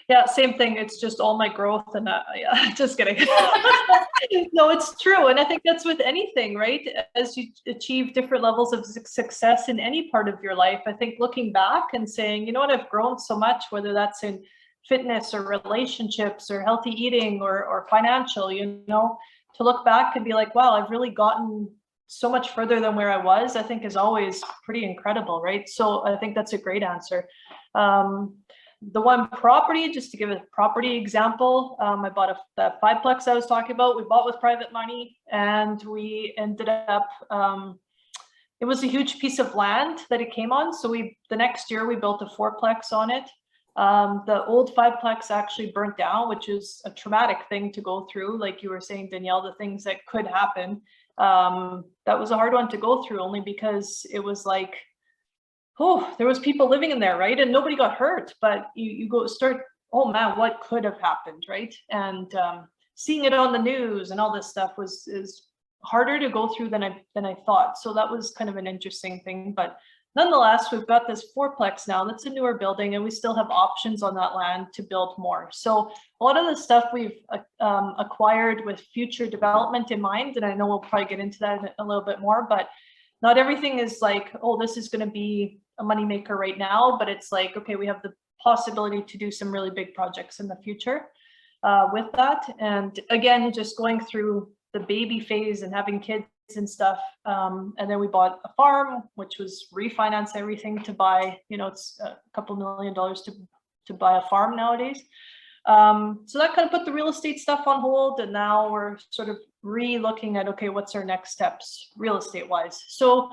Yeah, same thing. It's just all my growth, and yeah, just kidding. No, it's true. And I think that's with anything, right? As you achieve different levels of success in any part of your life, I think looking back and saying, you know what, I've grown so much, whether that's in fitness or relationships or healthy eating or financial, to look back and be like, wow, I've really gotten so much further than where I was, I think is always pretty incredible, right? So I think that's a great answer. The one property, just to give a property example, I bought that fiveplex I was talking about. We bought with private money, and we ended up, it was a huge piece of land that it came on. So the next year we built a fourplex on it. The old fiveplex actually burnt down, which is a traumatic thing to go through. Like you were saying, Danielle, the things that could happen. That was a hard one to go through, only because it was like, oh, there was people living in there, right? And nobody got hurt, but you go start, oh man, what could have happened, right? And seeing it on the news and all this stuff is harder to go through than I thought. So that was kind of an interesting thing. But nonetheless, we've got this fourplex now. That's a newer building, and we still have options on that land to build more. So a lot of the stuff we've acquired with future development in mind, and I know we'll probably get into that a little bit more, but not everything is like, oh, this is going to be a moneymaker right now, but it's like, okay, we have the possibility to do some really big projects in the future with that. And again, just going through the baby phase and having kids and stuff. And then we bought a farm, which was refinance everything to buy, it's a couple $1 million to buy a farm nowadays. So that kind of put the real estate stuff on hold. And now we're sort of re-looking at, okay, what's our next steps real estate wise? So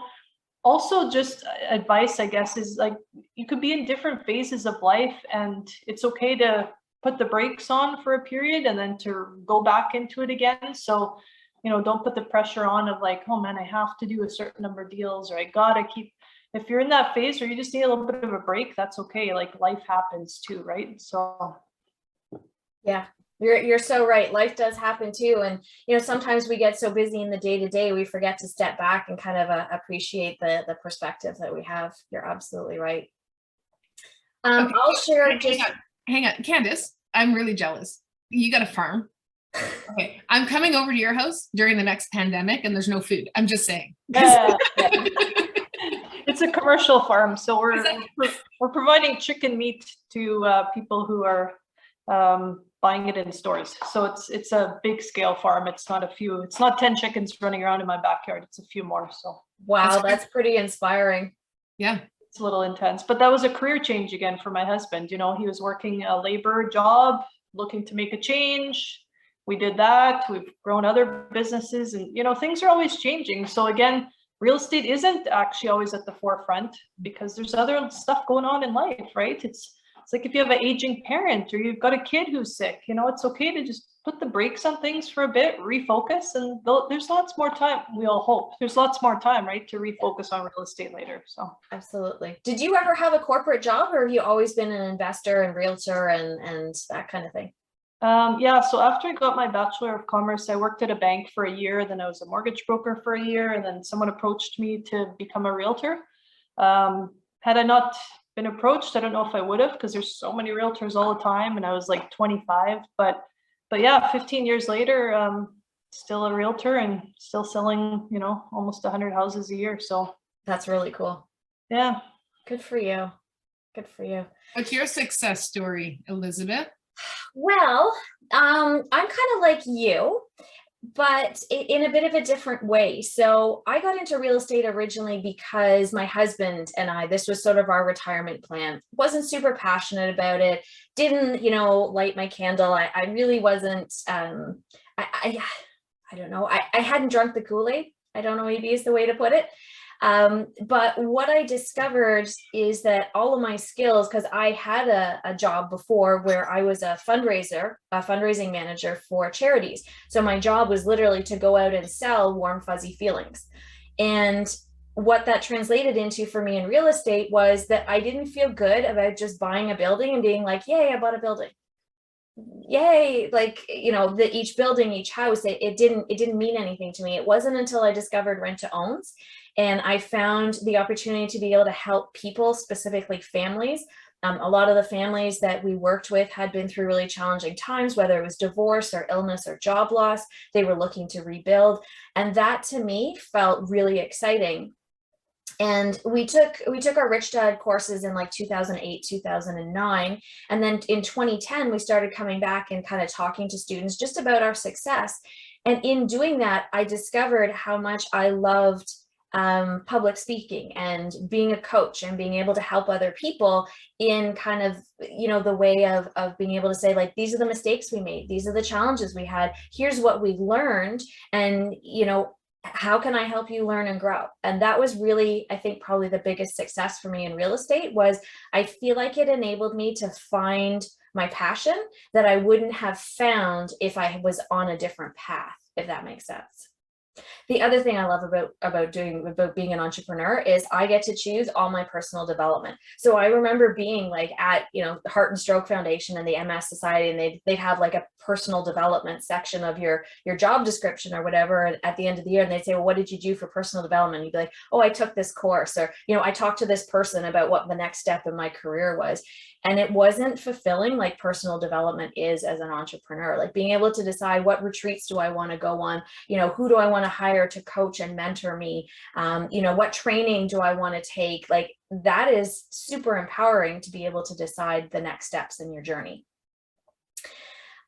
also just advice, I guess, is like, you could be in different phases of life, and it's okay to put the brakes on for a period and then to go back into it again. So, don't put the pressure on of like, oh man, I have to do a certain number of deals, or I gotta keep, if you're in that phase where you just need a little bit of a break, that's okay. Like life happens too, right? So. Yeah. You're so right. Life does happen too. And, sometimes we get so busy in the day-to-day, we forget to step back and kind of appreciate the perspective that we have. You're absolutely right. Okay. I'll share Hang on. Candice, I'm really jealous. You got a farm. Okay. I'm coming over to your house during the next pandemic and there's no food. I'm just saying. Yeah. It's a commercial farm. So we're providing chicken meat to people who are buying it in stores. So it's a big scale farm. It's not 10 chickens running around in my backyard. It's a few more. So wow, that's pretty inspiring. Yeah. It's a little intense, but that was a career change again for my husband. He was working a labor job, looking to make a change. we did that. We've grown other businesses, and, you know, things are always changing. So again, real estate isn't actually always at the forefront because there's other stuff going on in life, right? It's like if you have an aging parent or you've got a kid who's sick, you know, it's okay to just put the brakes on things for a bit, refocus, and there's lots more time. We all hope there's lots more time, right, to refocus on real estate later. So absolutely. Did you ever have a corporate job, or have you always been an investor and realtor and that kind of thing? Yeah, so after I got my Bachelor of Commerce, I worked at a bank for a year, then I was a mortgage broker for a year, and then someone approached me to become a realtor. Had I not been approached, I don't know if I would have, because there's so many realtors all the time, and I was like 25, but yeah, 15 years later, still a realtor and still selling, you know, almost 100 houses a year. So that's really cool. Yeah. Good for you. Good for you. What's your success story, Elizabeth? Well, I'm kind of like you, but in a bit of a different way. So I got into real estate originally because my husband and I, this was sort of our retirement plan. Wasn't super passionate about it. Didn't, you know, light my candle. I really wasn't, I don't know. I hadn't drunk the Kool-Aid. I don't know, maybe is the way to put it. But what I discovered is that all of my skills, because I had a job before where I was a fundraising manager for charities. So my job was literally to go out and sell warm, fuzzy feelings. And what that translated into for me in real estate was that I didn't feel good about just buying a building and being like, yay, I bought a building. Yay, like, you know, each building, each house, it didn't mean anything to me. It wasn't until I discovered rent to owns and I found the opportunity to be able to help people, specifically families. A lot of the families that we worked with had been through really challenging times, whether it was divorce or illness or job loss. They were looking to rebuild, and that to me felt really exciting. And we took our Rich Dad courses in like 2008, 2009. And then in 2010, we started coming back and kind of talking to students just about our success. And in doing that, I discovered how much I loved public speaking and being a coach and being able to help other people in kind of, you know, the way of being able to say, like, these are the mistakes we made. These are the challenges we had. Here's what we learned. And, you know, how can I help you learn and grow? And that was really, I think, probably the biggest success for me in real estate was I feel like it enabled me to find my passion that I wouldn't have found if I was on a different path, if that makes sense. The other thing I love about being an entrepreneur is I get to choose all my personal development. So I remember being like at, you know, the Heart and Stroke Foundation and the MS Society, and they'd have like a personal development section of your job description or whatever at the end of the year. And they'd say, well, what did you do for personal development? And you'd be like, oh, I took this course, or, you know, I talked to this person about what the next step in my career was. And it wasn't fulfilling like personal development is as an entrepreneur, like being able to decide what retreats do I want to go on, you know, who do I want to hire to coach and mentor me, you know, what training do I want to take? Like that is super empowering to be able to decide the next steps in your journey.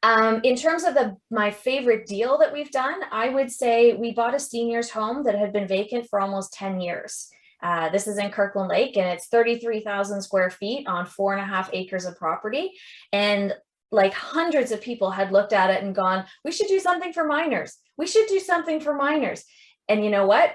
In terms of my favorite deal that we've done, I would say we bought a seniors home that had been vacant for almost 10 years. This is in Kirkland Lake, and it's 33,000 square feet on 4.5 acres of property. And like hundreds of people had looked at it and gone, we should do something for minors. We should do something for minors. And you know what?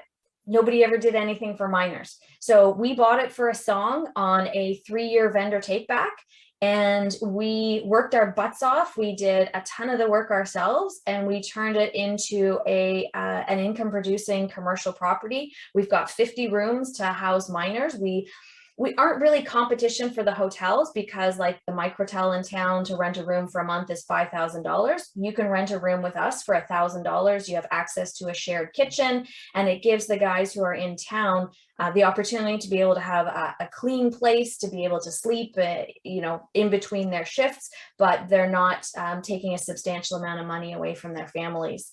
Nobody ever did anything for minors. So we bought it for a song on a 3-year vendor take back. And we worked our butts off. We did a ton of the work ourselves, and we turned it into an income producing commercial property. We've got 50 rooms to house minors. We aren't really competition for the hotels because like the microtel in town to rent a room for a month is $5,000. You can rent a room with us for $1,000. You have access to a shared kitchen, and it gives the guys who are in town the opportunity to be able to have a clean place to be able to sleep, you know, in between their shifts, but they're not taking a substantial amount of money away from their families.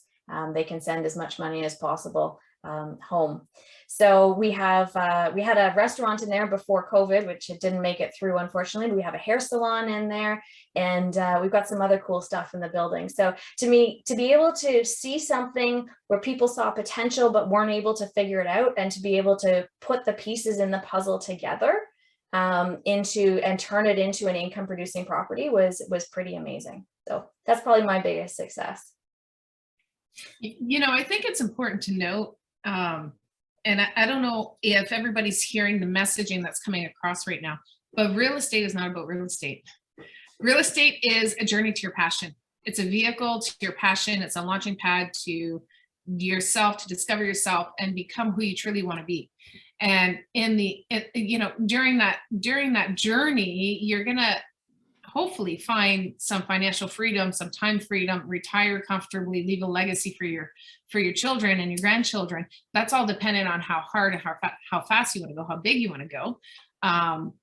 They can send as much money as possible home. So we had a restaurant in there before COVID, which it didn't make it through, unfortunately. We have a hair salon in there, and we've got some other cool stuff in the building. So to me, to be able to see something where people saw potential but weren't able to figure it out, and to be able to put the pieces in the puzzle together and turn it into an income producing property was pretty amazing. So that's probably my biggest success. I think it's important to note, and I don't know if everybody's hearing the messaging that's coming across right now, but real estate is not about real estate. Real estate is a journey to your passion. It's a vehicle to your passion. It's a launching pad to yourself, to discover yourself and become who you truly want to be. And during that journey, you're going to hopefully find some financial freedom, some time freedom, retire comfortably, leave a legacy for your children and your grandchildren. That's all dependent on how hard and how fast you want to go, how big you want to go.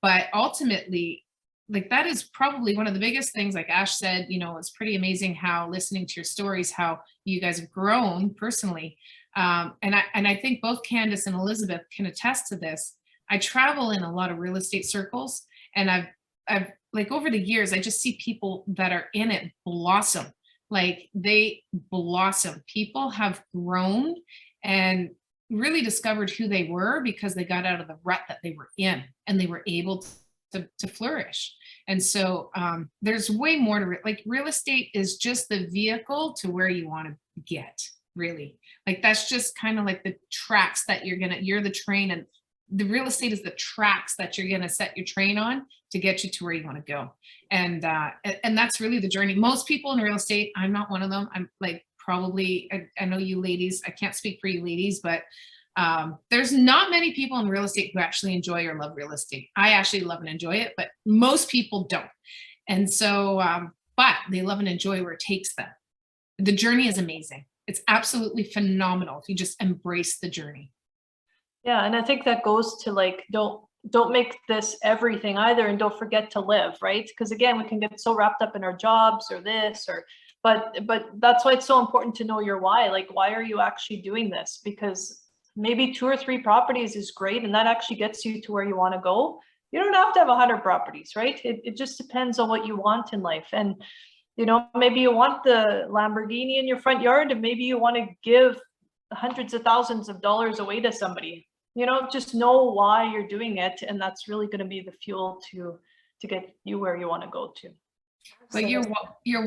But ultimately, like, that is probably one of the biggest things. Like Ash said, it's pretty amazing how listening to your stories, how you guys have grown personally. And I think both Candice and Elizabeth can attest to this. I travel in a lot of real estate circles, and I've like, over the years, I just see people that are in it blossom. Like, they blossom. People have grown and really discovered who they were because they got out of the rut that they were in, and they were able to flourish. And so there's way more to it. Like, real estate is just the vehicle to where you want to get, really. Like, that's just kind of like the tracks that you're the train, and the real estate is the tracks that you're going to set your train on to get you to where you want to go. And that's really the journey. Most people in real estate, I'm not one of them. I'm like, probably, I know you ladies, I can't speak for you ladies, but there's not many people in real estate who actually enjoy or love real estate. I actually love and enjoy it, but most people don't. And so, but they love and enjoy where it takes them. The journey is amazing. It's absolutely phenomenal if you just embrace the journey. Yeah, and I think that goes to, like, don't make this everything either, and don't forget to live, right? Because again, we can get so wrapped up in our jobs or this or but that's why it's so important to know your why. Like, why are you actually doing this? Because maybe 2 or 3 properties is great, and that actually gets you to where you want to go. You don't have to have 100 properties, right? It just depends on what you want in life. And maybe you want the Lamborghini in your front yard, and maybe you want to give hundreds of thousands of dollars away to somebody. Just know why you're doing it, and that's really going to be the fuel to get you where you want to go to. But your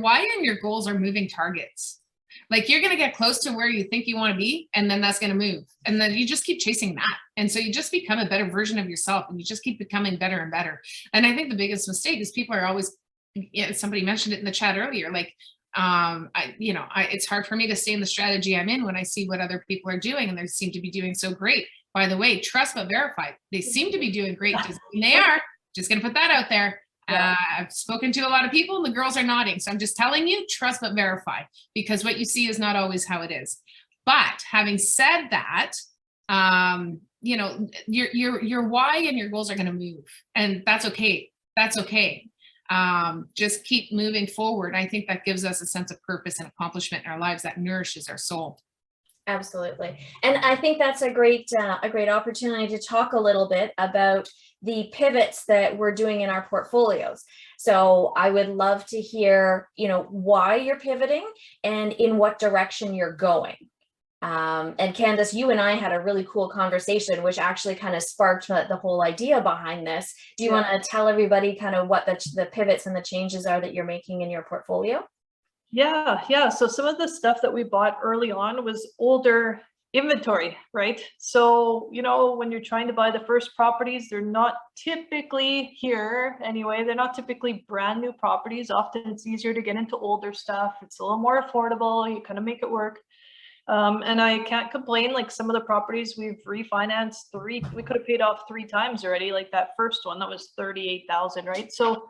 why and your goals are moving targets. Like, you're going to get close to where you think you want to be, and then that's going to move, and then you just keep chasing that, and so you just become a better version of yourself, and you just keep becoming better and better. And I think the biggest mistake is people are always, somebody mentioned it in the chat earlier, like, it's hard for me to stay in the strategy I'm in when I see what other people are doing, and they seem to be doing so great. By the way, trust but verify. They seem to be doing great. They are. Just going to put that out there. Yeah. I've spoken to a lot of people, and the girls are nodding. So I'm just telling you, trust but verify, because what you see is not always how it is. But having said that, your why and your goals are going to move, and that's okay. That's okay. Just keep moving forward. I think that gives us a sense of purpose and accomplishment in our lives that nourishes our soul. Absolutely. And I think that's a great opportunity to talk a little bit about the pivots that we're doing in our portfolios. So I would love to hear, why you're pivoting and in what direction you're going. And Candice, you and I had a really cool conversation, which actually kind of sparked the whole idea behind this. Do you want to tell everybody kind of what the pivots and the changes are that you're making in your portfolio? Yeah. So some of the stuff that we bought early on was older inventory, right? So, when you're trying to buy the first properties, they're not typically here anyway. They're not typically brand new properties. Often it's easier to get into older stuff. It's a little more affordable. You kind of make it work. And I can't complain. Like, some of the properties we've refinanced we could have paid off 3 times already. Like that first one, that was $38,000, right? So,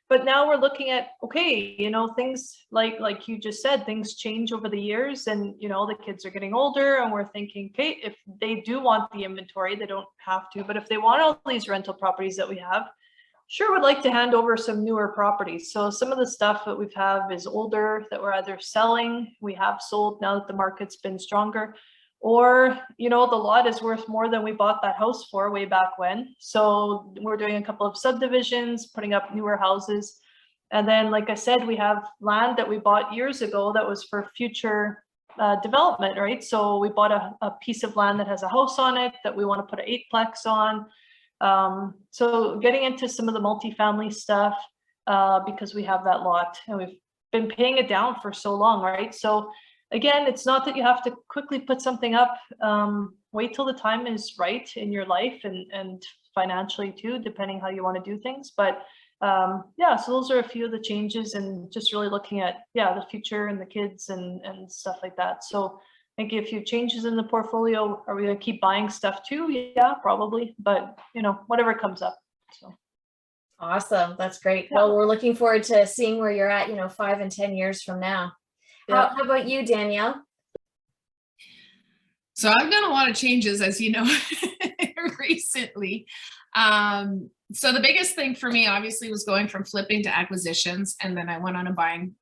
but now we're looking at, okay, things like you just said, things change over the years, and the kids are getting older, and we're thinking, okay, if they do want the inventory, they don't have to, but if they want all these rental properties that we have, sure would like to hand over some newer properties. So some of the stuff that we have is older that we're either selling, we have sold now that the market's been stronger, or the lot is worth more than we bought that house for way back when. So we're doing a couple of subdivisions, putting up newer houses. And then, like I said, we have land that we bought years ago that was for future development, right? So we bought a piece of land that has a house on it that we want to put an 8-plex on. So getting into some of the multifamily stuff, because we have that lot and we've been paying it down for so long, right? So again, it's not that you have to quickly put something up. Wait till the time is right in your life and financially too, depending how you want to do things. But yeah, so those are a few of the changes, and just really looking at, the future and the kids and stuff like that. So making a few changes in the portfolio. Are we going to keep buying stuff too? Yeah, probably, but whatever comes up. So. Awesome. That's great. Yeah. Well, we're looking forward to seeing where you're at, 5 and 10 years from now. Yeah. How about you, Danielle? So I've done a lot of changes, as you know, recently. So the biggest thing for me, obviously, was going from flipping to acquisitions. And then I went on a buying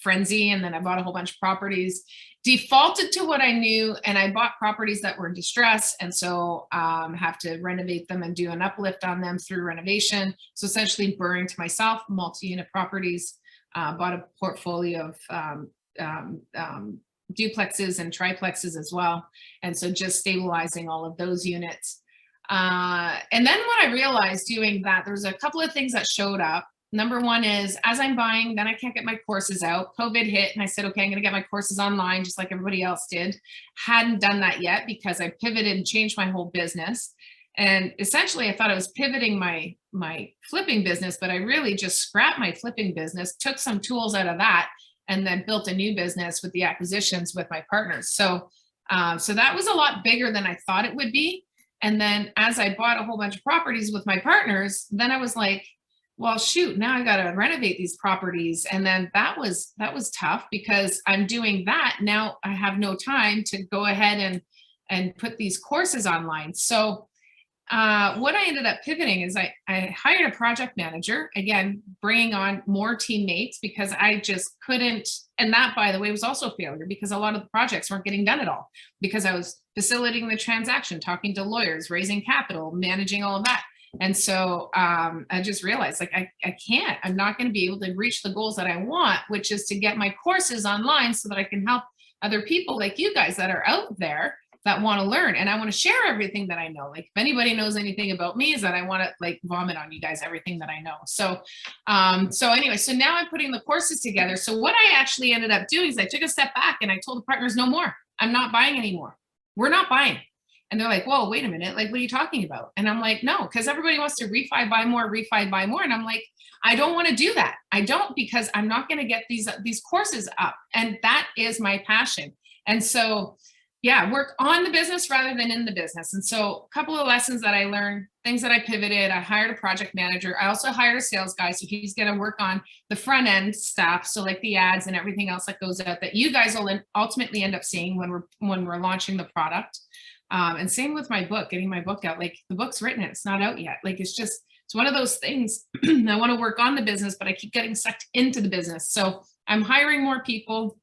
frenzy, and then I bought a whole bunch of properties, defaulted to what I knew. And I bought properties that were in distress. And so have to renovate them and do an uplift on them through renovation. So essentially borrowing to myself, multi-unit properties, bought a portfolio of duplexes and triplexes as well. And so just stabilizing all of those units. And then what I realized doing that, there's a couple of things that showed up. Number one is, as I'm buying, then I can't get my courses out. COVID hit, and I said, okay, I'm going to get my courses online, just like everybody else did. Hadn't done that yet because I pivoted and changed my whole business. And essentially, I thought I was pivoting my flipping business, but I really just scrapped my flipping business, took some tools out of that, and then built a new business with the acquisitions with my partners. So that was a lot bigger than I thought it would be. And then as I bought a whole bunch of properties with my partners, then I was like, well, shoot, now I got to renovate these properties. And then that was tough because I'm doing that. Now I have no time to go ahead and put these courses online. So what I ended up pivoting is I hired a project manager, again, bringing on more teammates because I just couldn't. And that, by the way, was also a failure because a lot of the projects weren't getting done at all because I was facilitating the transaction, talking to lawyers, raising capital, managing all of that. And so I just realized, like, I can't, I'm not going to be able to reach the goals that I want, which is to get my courses online so that I can help other people like you guys that are out there that want to learn. And I want to share everything that I know. Like, if anybody knows anything about me, is that I want to like vomit on you guys everything that I know. So anyway, so now I'm putting the courses together. So what I actually ended up doing is I took a step back and I told the partners, no more. I'm not buying anymore. We're not buying. And they're like, whoa, wait a minute. Like, what are you talking about? And I'm like, no, because everybody wants to refi, buy more, refi, buy more. And I'm like, I don't want to do that. I don't, because I'm not going to get these courses up. And that is my passion. And so, yeah, work on the business rather than in the business. And so a couple of lessons that I learned, things that I pivoted, I hired a project manager. I also hired a sales guy. So he's going to work on the front end stuff. So like the ads and everything else that goes out that you guys will ultimately end up seeing when we're launching the product. And same with my book, getting my book out. Like, the book's written, it's not out yet. Like, it's one of those things. I want to work on the business, but I keep getting sucked into the business. So I'm hiring more people,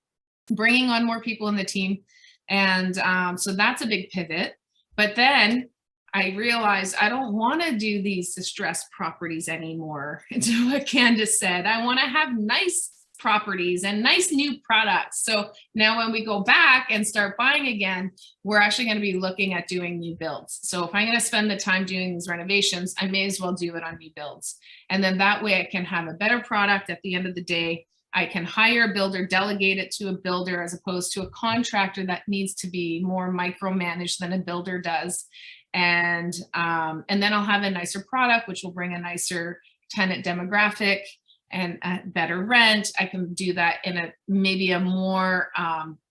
bringing on more people in the team. And so that's a big pivot. But then I realized I don't want to do these distressed properties anymore. To what Candice said, I want to have nice properties and nice new products. So now when we go back and start buying again, we're actually going to be looking at doing new builds. So if I'm going to spend the time doing these renovations, I may as well do it on new builds. And then that way I can have a better product at the end of the day. I can hire a builder, delegate it to a builder as opposed to a contractor that needs to be more micromanaged than a builder does. And then I'll have a nicer product, which will bring a nicer tenant demographic and a better rent. I can do that in maybe a more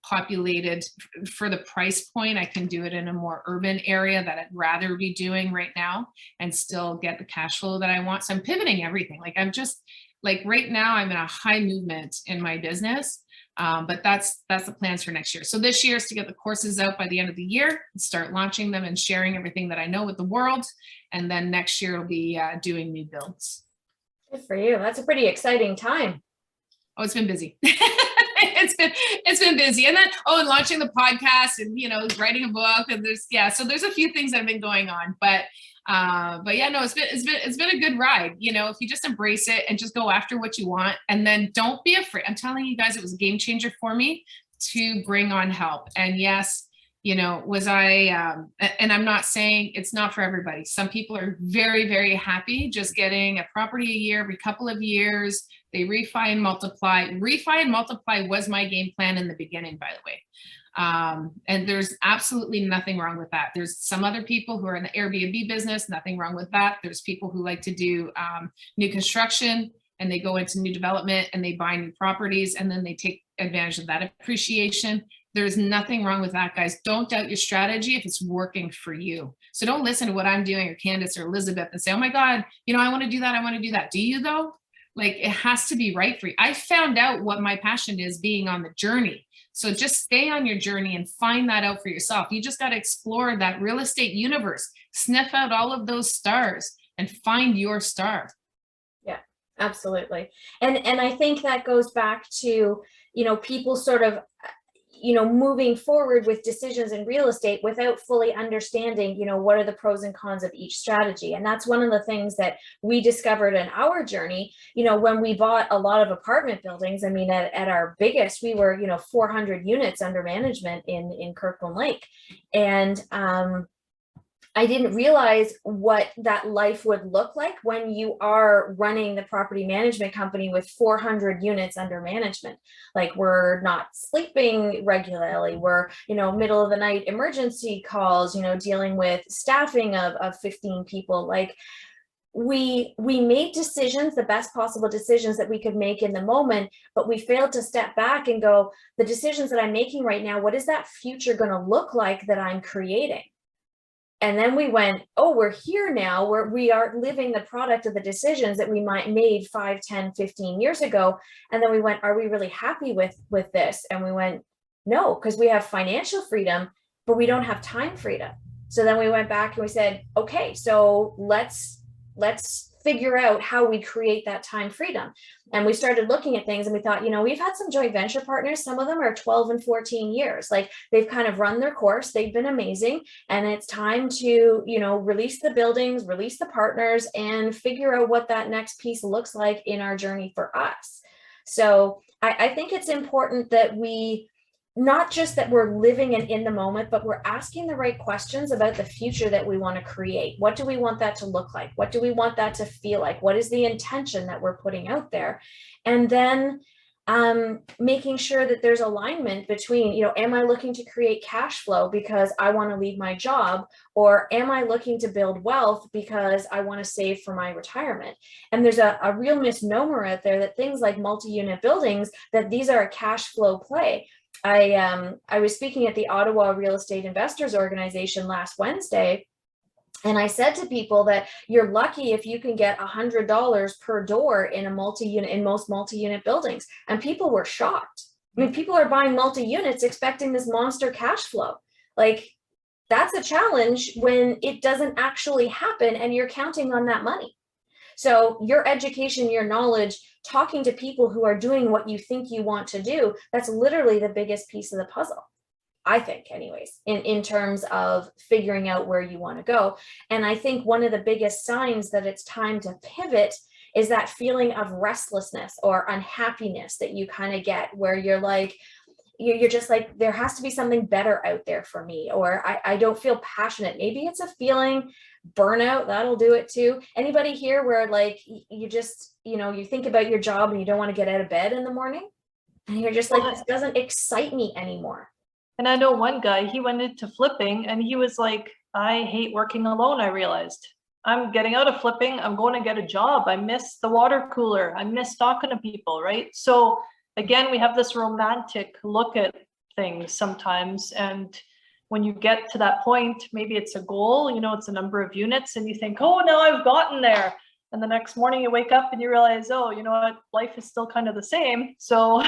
populated, for the price point, I can do it in a more urban area that I'd rather be doing right now and still get the cash flow that I want. So I'm pivoting everything. Like, I'm just like, right now I'm in a high movement in my business, but that's the plans for next year. So this year is to get the courses out by the end of the year and start launching them and sharing everything that I know with the world. And then next year will be doing new builds. Good for you. That's a pretty exciting time. Oh, it's been busy. it's been busy. And then, and launching the podcast and, writing a book, and so there's a few things that have been going on, but yeah, no, it's been a good ride. If you just embrace it and just go after what you want, and then don't be afraid. I'm telling you guys, it was a game changer for me to bring on help. And yes, Was I, and I'm not saying it's not for everybody. Some people are very, very happy just getting a property a year, every couple of years. They refi and multiply. Refi and multiply was my game plan in the beginning, by the way. And there's absolutely nothing wrong with that. There's some other people who are in the Airbnb business, nothing wrong with that. There's people who like to do new construction, and they go into new development and they buy new properties, and then they take advantage of that appreciation. There's nothing wrong with that, guys. Don't doubt your strategy if it's working for you. So don't listen to what I'm doing or Candice or Elizabeth and say, oh my God, I want to do that. I want to do that. Do you though? Like, it has to be right for you. I found out what my passion is being on the journey. So just stay on your journey and find that out for yourself. You just got to explore that real estate universe, sniff out all of those stars and find your star. Yeah, absolutely. And I think that goes back to, people sort of, moving forward with decisions in real estate without fully understanding, what are the pros and cons of each strategy. And that's one of the things that we discovered in our journey, when we bought a lot of apartment buildings. I mean, at our biggest, we were, 400 units under management in Kirkland Lake. And I didn't realize what that life would look like when you are running the property management company with 400 units under management. Like, we're not sleeping regularly. We're, middle of the night emergency calls, dealing with staffing of 15 people. Like, we made decisions, the best possible decisions that we could make in the moment, but we failed to step back and go, the decisions that I'm making right now, what is that future going to look like that I'm creating? And then we went, oh, we're here now, where we are living the product of the decisions that we might made 5, 10, 15 years ago. And then we went, are we really happy with this? And we went, no, because we have financial freedom, but we don't have time freedom. So then we went back and we said, okay, so let's figure out how we create that time freedom. And we started looking at things and we thought, we've had some joint venture partners. Some of them are 12 and 14 years. Like, they've kind of run their course. They've been amazing. And it's time to, release the buildings, release the partners, and figure out what that next piece looks like in our journey for us. So I think it's important that we, not just that we're living in the moment, but we're asking the right questions about the future that we want to create. What do we want that to look like? What do we want that to feel like? What is the intention that we're putting out there? And then making sure that there's alignment between, am I looking to create cash flow because I want to leave my job? Or am I looking to build wealth because I want to save for my retirement? And there's a real misnomer out there that things like multi-unit buildings, that these are a cash flow play. I was speaking at the Ottawa Real Estate Investors Organization last Wednesday, and I said to people that you're lucky if you can get $100 per door in most multi-unit buildings. And people were shocked. I mean, people are buying multi-units expecting this monster cash flow. Like, that's a challenge when it doesn't actually happen and you're counting on that money. So your education, your knowledge, talking to people who are doing what you think you want to do, that's literally the biggest piece of the puzzle, I think, anyways, in terms of figuring out where you want to go. And I think one of the biggest signs that it's time to pivot is that feeling of restlessness or unhappiness that you kind of get, where you're like, you're just like, there has to be something better out there for me, or I don't feel passionate. Maybe it's a feeling, burnout, that'll do it too. Anybody here where like you just, you think about your job and you don't want to get out of bed in the morning and you're just like, this doesn't excite me anymore. And I know one guy, he went into flipping and he was like, I hate working alone. I realized I'm getting out of flipping. I'm going to get a job. I miss the water cooler. I miss talking to people, right? So again, we have this romantic look at things sometimes. And when you get to that point, maybe it's a goal, it's a number of units and you think, oh, now I've gotten there. And the next morning you wake up and you realize, oh, you know what, life is still kind of the same. So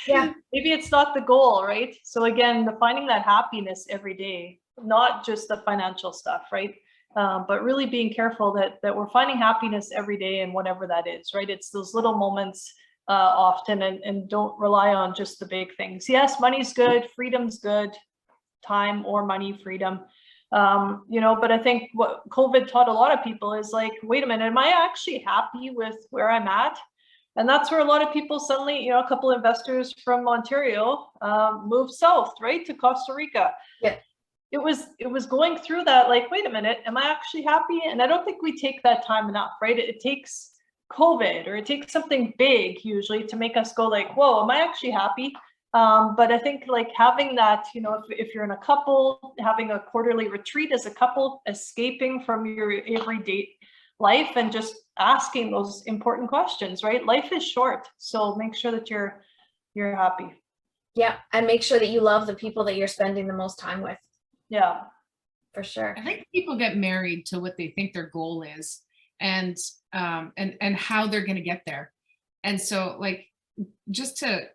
yeah, maybe it's not the goal, right? So again, finding that happiness every day, not just the financial stuff, right? But really being careful that we're finding happiness every day and whatever that is, right? It's those little moments often, and don't rely on just the big things. Yes, money's good, freedom's good, time or money, freedom. But I think what COVID taught a lot of people is like, wait a minute, am I actually happy with where I'm at? And that's where a lot of people suddenly, a couple of investors from Ontario moved south, right, to Costa Rica. Yeah. It was going through that, like, wait a minute, am I actually happy? And I don't think we take that time enough, right? It takes COVID, or it takes something big usually to make us go like, whoa, am I actually happy? But I think like having that, if you're in a couple, having a quarterly retreat as a couple, escaping from your everyday life and just asking those important questions, right? Life is short, so make sure that you're happy. Yeah, and make sure that you love the people that you're spending the most time with. Yeah, for sure. I think people get married to what they think their goal is, and how they're going to get there. And so, like, just to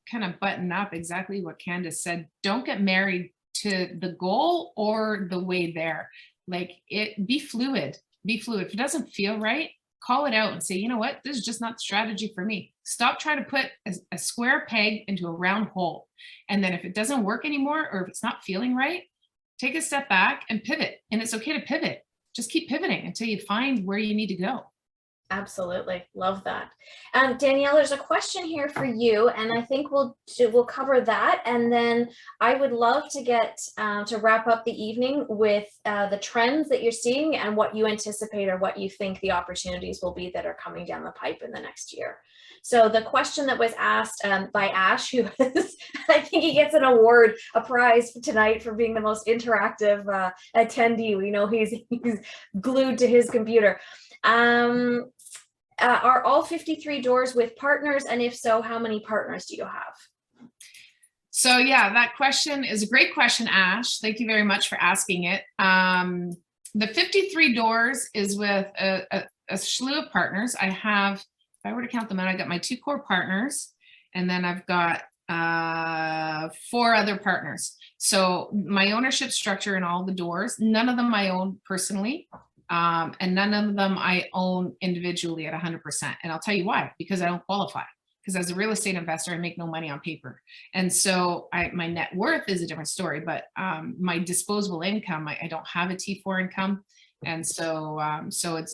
kind of button up exactly what Candice said, don't get married to the goal or the way there. Like, be fluid. If it doesn't feel right, call it out and say, you know what, this is just not the strategy for me. Stop trying to put a square peg into a round hole. And then if it doesn't work anymore, or if it's not feeling right, take a step back and pivot. And it's okay to pivot. Just keep pivoting until you find where you need to go. Absolutely. Love that. Danielle, there's a question here for you, and I think we'll cover that. And then I would love to get to wrap up the evening with the trends that you're seeing and what you anticipate, or what you think the opportunities will be that are coming down the pipe in the next year. So the question that was asked by Ash, who is, I think he gets an award, a prize tonight for being the most interactive attendee. We know he's glued to his computer. Are all 53 doors with partners? And if so, how many partners do you have? So yeah, that question is a great question, Ash. Thank you very much for asking it. The 53 doors is with a slew of partners. I have, if I were to count them out, I got my 2 core partners, and then I've got 4 other partners. So my ownership structure in all the doors, none of them I own personally. And none of them I own individually at 100%. And I'll tell you why, because I don't qualify. Because as a real estate investor, I make no money on paper. And so my net worth is a different story, but my disposable income, I don't have a T4 income. And so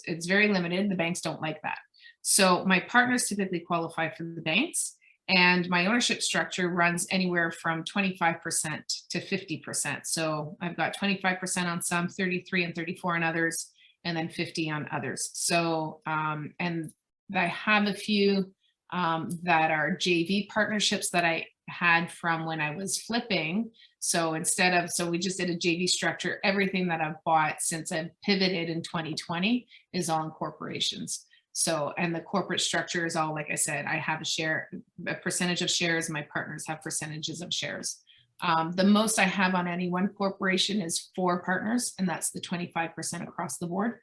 it's very limited. The banks don't like that. So my partners typically qualify for the banks, and my ownership structure runs anywhere from 25% to 50%. So I've got 25% on some, 33 and 34 on others, and then 50 on others. So, and I have a few that are JV partnerships that I had from when I was flipping. So we just did a JV structure. Everything that I've bought since I've pivoted in 2020 is all in corporations. So, and the corporate structure is all, like I said, I have a percentage of shares, my partners have percentages of shares. The most I have on any one corporation is 4 partners, and that's the 25% across the board.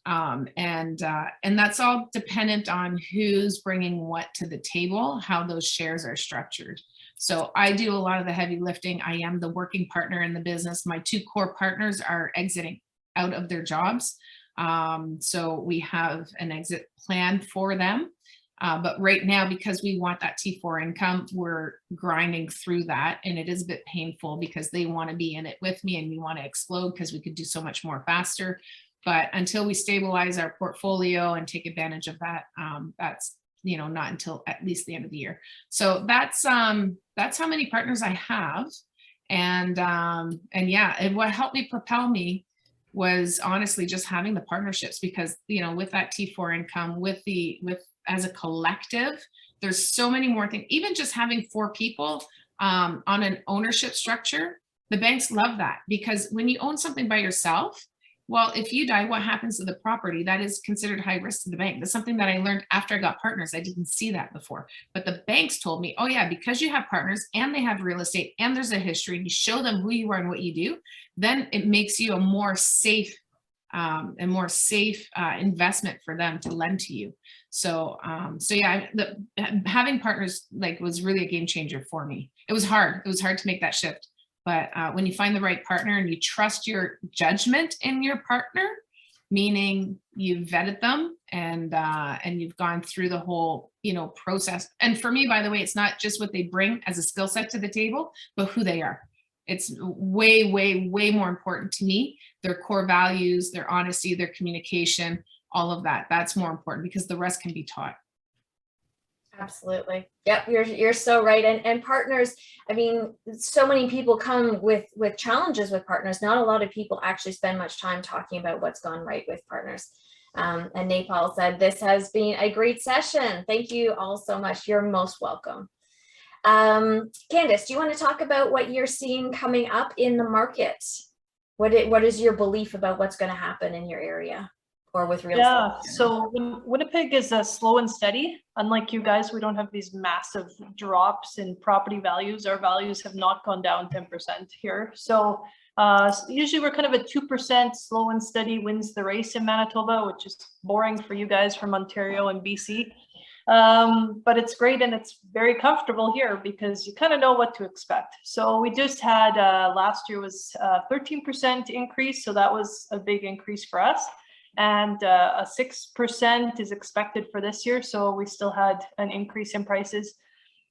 And that's all dependent on who's bringing what to the table, how those shares are structured. So I do a lot of the heavy lifting. I am the working partner in the business. My 2 core partners are exiting out of their jobs. So we have an exit plan for them. But right now, because we want that T4 income, we're grinding through that. And it is a bit painful because they want to be in it with me, and we want to explode because we could do so much more faster. But until we stabilize our portfolio and take advantage of that, that's, not until at least the end of the year. So that's how many partners I have. And yeah, and what helped me propel me was honestly just having the partnerships, because, with that T4 income, as a collective, there's so many more things. Even just having 4 people on an ownership structure, the banks love that, because when you own something by yourself, well, if you die, what happens to the property? That is considered high risk to the bank. That's something that I learned after I got partners. I didn't see that before, but the banks told me, oh yeah, because you have partners and they have real estate and there's a history, and you show them who you are and what you do, then it makes you a more safe investment for them to lend to you. So yeah, having partners was really a game changer for me. It was hard to make that shift. But when you find the right partner and you trust your judgment in your partner, meaning you've vetted them and you've gone through the whole, process. And for me, by the way, it's not just what they bring as a skill set to the table, but who they are. It's way, way, way more important to me. Their core values, their honesty, their communication, all of that. That's more important, because the rest can be taught. Absolutely. Yep, you're so right. And partners, I mean, so many people come with challenges with partners. Not a lot of people actually spend much time talking about what's gone right with partners. And Napal said, this has been a great session. Thank you all so much. You're most welcome. Candice, do you want to talk about what you're seeing coming up in the market? What is your belief about what's going to happen in your area or with real estate? Yeah, so Winnipeg is slow and steady. Unlike you guys, we don't have these massive drops in property values. Our values have not gone down 10% here. So usually we're kind of a 2% slow and steady wins the race in Manitoba, which is boring for you guys from Ontario and BC. But it's great and it's very comfortable here because you kind of know what to expect. So we just had last year was 13% increase. So that was a big increase for us. And a 6% is expected for this year. So we still had an increase in prices.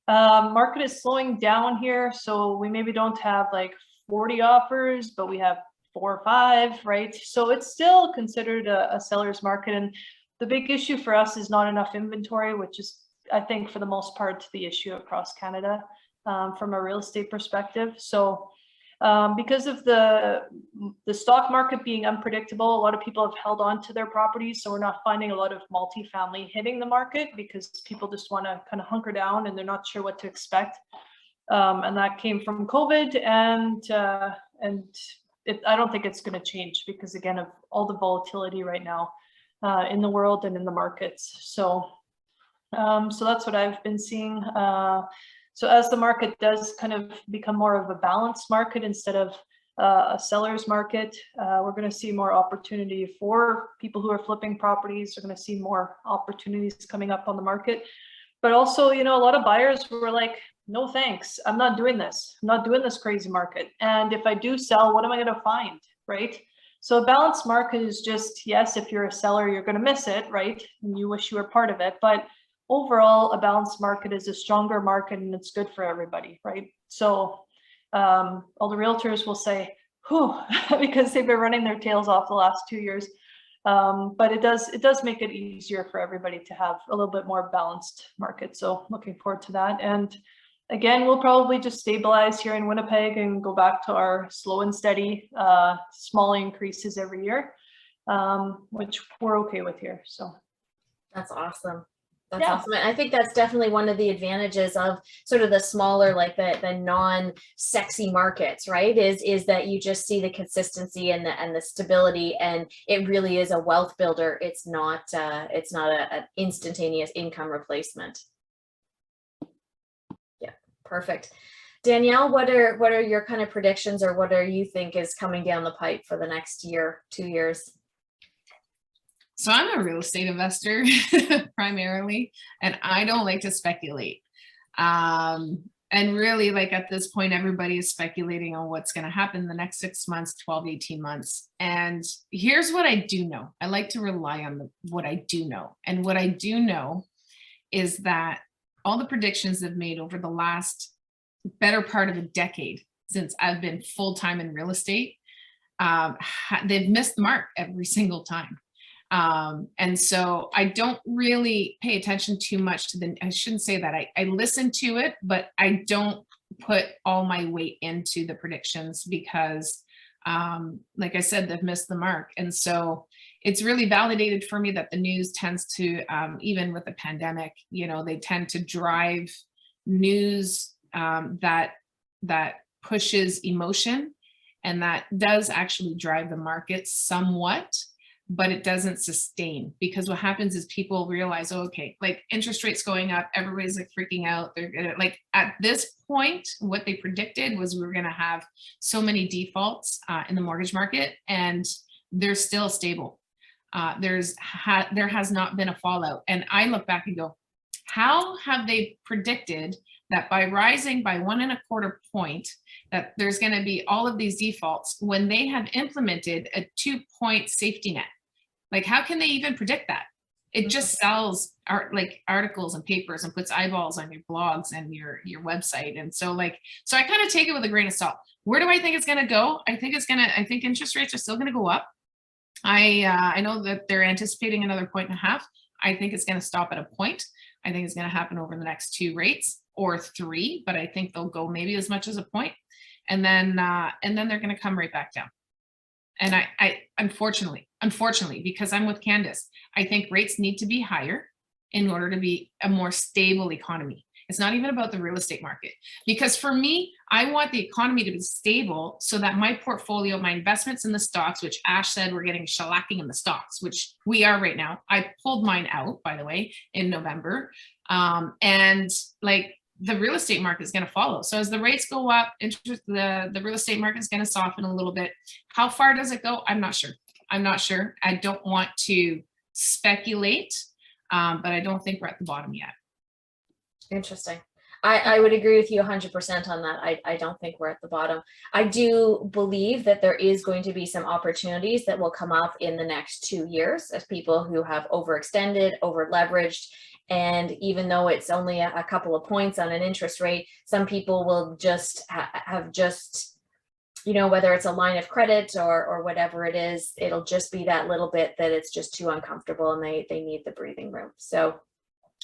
Market is slowing down here. So we maybe don't have like 40 offers, but we have 4 or 5, right? So it's still considered a seller's market. And the big issue for us is not enough inventory, which is, I think, for the most part, the issue across Canada from a real estate perspective. So because of the stock market being unpredictable, a lot of people have held on to their properties. So we're not finding a lot of multifamily hitting the market because people just want to kind of hunker down and they're not sure what to expect. And that came from COVID, and I don't think it's going to change because, again, of all the volatility right now in the world and in the markets. So that's what I've been seeing. So as the market does kind of become more of a balanced market instead of a seller's market, we're going to see more opportunity for people who are flipping properties. We're going to see more opportunities coming up on the market. But also, you know, a lot of buyers were like, no, thanks. I'm not doing this. I'm not doing this crazy market. And if I do sell, what am I going to find, right? So a balanced market is just, yes, if you're a seller, you're going to miss it, right? And you wish you were part of it. But overall, a balanced market is a stronger market and it's good for everybody, right? So all the realtors will say, whew, because they've been running their tails off the last 2 years. But it does make it easier for everybody to have a little bit more balanced market. So looking forward to that. And again, we'll probably just stabilize here in Winnipeg and go back to our slow and steady, small increases every year, which we're okay with here. So that's awesome. That's awesome. And I think that's definitely one of the advantages of sort of the smaller, like the non-sexy markets, right? Is that you just see the consistency and the stability, and it really is a wealth builder. It's not an instantaneous income replacement. Yeah, perfect. Danielle, what are your kind of predictions, or what are you think is coming down the pipe for the next year, 2 years? So I'm a real estate investor primarily, and I don't like to speculate. And really, like at this point, everybody is speculating on what's going to happen in the next 6 months, 12, 18 months. And here's what I do know. I like to rely on what I do know. And what I do know is that all the predictions I've made over the last better part of a decade since I've been full-time in real estate, they've missed the mark every single time. And so I don't really pay attention too much to I shouldn't say that. I listen to it, but I don't put all my weight into the predictions because, like I said, they've missed the mark. And so it's really validated for me that the news tends to, even with the pandemic, you know, they tend to drive news that pushes emotion, and that does actually drive the market somewhat. But it doesn't sustain, because what happens is people realize, oh, okay, like interest rates going up, everybody's like freaking out. They're gonna, like, at this point, what they predicted was we were going to have so many defaults in the mortgage market, and they're still stable. There has not been a fallout. And I look back and go, how have they predicted that by rising by 1.25 point, that there's going to be all of these defaults when they have implemented a 2-point safety net? Like, how can they even predict that? It just sells articles and papers and puts eyeballs on your blogs and your website. And so I kind of take it with a grain of salt. Where do I think it's going to go? I think interest rates are still going to go up. I know that they're anticipating another 1.5 points. I think it's going to stop at 1 point. I think is going to happen over the next 2 rates or 3, but I think they'll go maybe as much as a point. And then they're going to come right back down. And I unfortunately, because I'm with Candice, I think rates need to be higher in order to be a more stable economy. It's not even about the real estate market, because for me, I want the economy to be stable so that my portfolio, my investments in the stocks, which Ash said we're getting shellacking in the stocks, which we are right now. I pulled mine out, by the way, in November. And like the real estate market is going to follow. So as the rates go up, the real estate market is going to soften a little bit. How far does it go? I'm not sure. I don't want to speculate, but I don't think we're at the bottom yet. Interesting. I would agree with you 100% on that. I don't think we're at the bottom. I do believe that there is going to be some opportunities that will come up in the next 2 years as people who have overextended, over leveraged. And even though it's only a couple of points on an interest rate, some people will just have just, you know, whether it's a line of credit or whatever it is, it'll just be that little bit that it's just too uncomfortable and they need the breathing room. So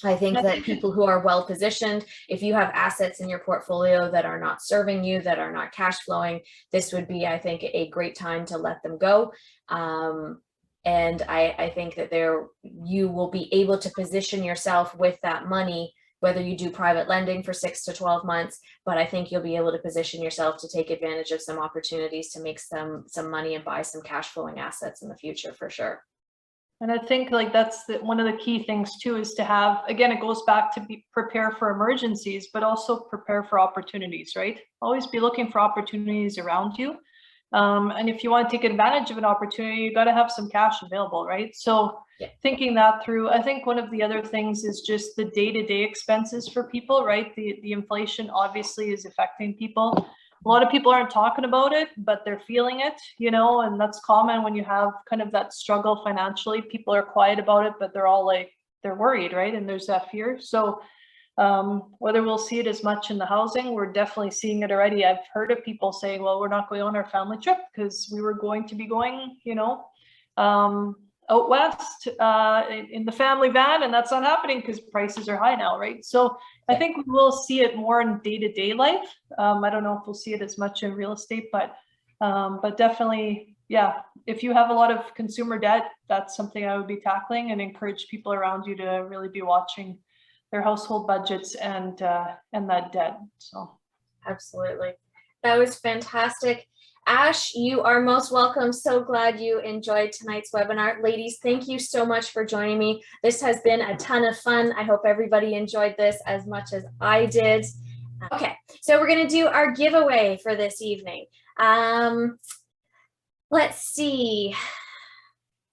I think that people who are well positioned, if you have assets in your portfolio that are not serving you, that are not cash flowing, this would be, I think, a great time to let them go. And I think that you will be able to position yourself with that money, whether you do private lending for 6 to 12 months, but I think you'll be able to position yourself to take advantage of some opportunities to make some money and buy some cash flowing assets in the future for sure. And I think like that's one of the key things too, is to have, again, it goes back to prepare for emergencies, but also prepare for opportunities, right? Always be looking for opportunities around you. And if you want to take advantage of an opportunity, you got to have some cash available, right? So thinking that through, I think one of the other things is just the day-to-day expenses for people, right? The inflation obviously is affecting people. A lot of people aren't talking about it, but they're feeling it, you know, and that's common when you have kind of that struggle financially. People are quiet about it, but they're all like, they're worried, right? And there's that fear. So whether we'll see it as much in the housing, we're definitely seeing it already. I've heard of people saying, well, we're not going on our family trip because we were going to be going, you know, out west in the family van, and that's not happening because prices are high now, right? So I think we will see it more in day-to-day life. I don't know if we'll see it as much in real estate, but definitely, yeah, if you have a lot of consumer debt, that's something I would be tackling and encourage people around you to really be watching their household budgets and that debt. So absolutely, that was fantastic. Ash, you are most welcome. So glad you enjoyed tonight's webinar. Ladies, thank you so much for joining me. This has been a ton of fun. I hope everybody enjoyed this as much as I did. Okay, so we're going to do our giveaway for this evening. Let's see.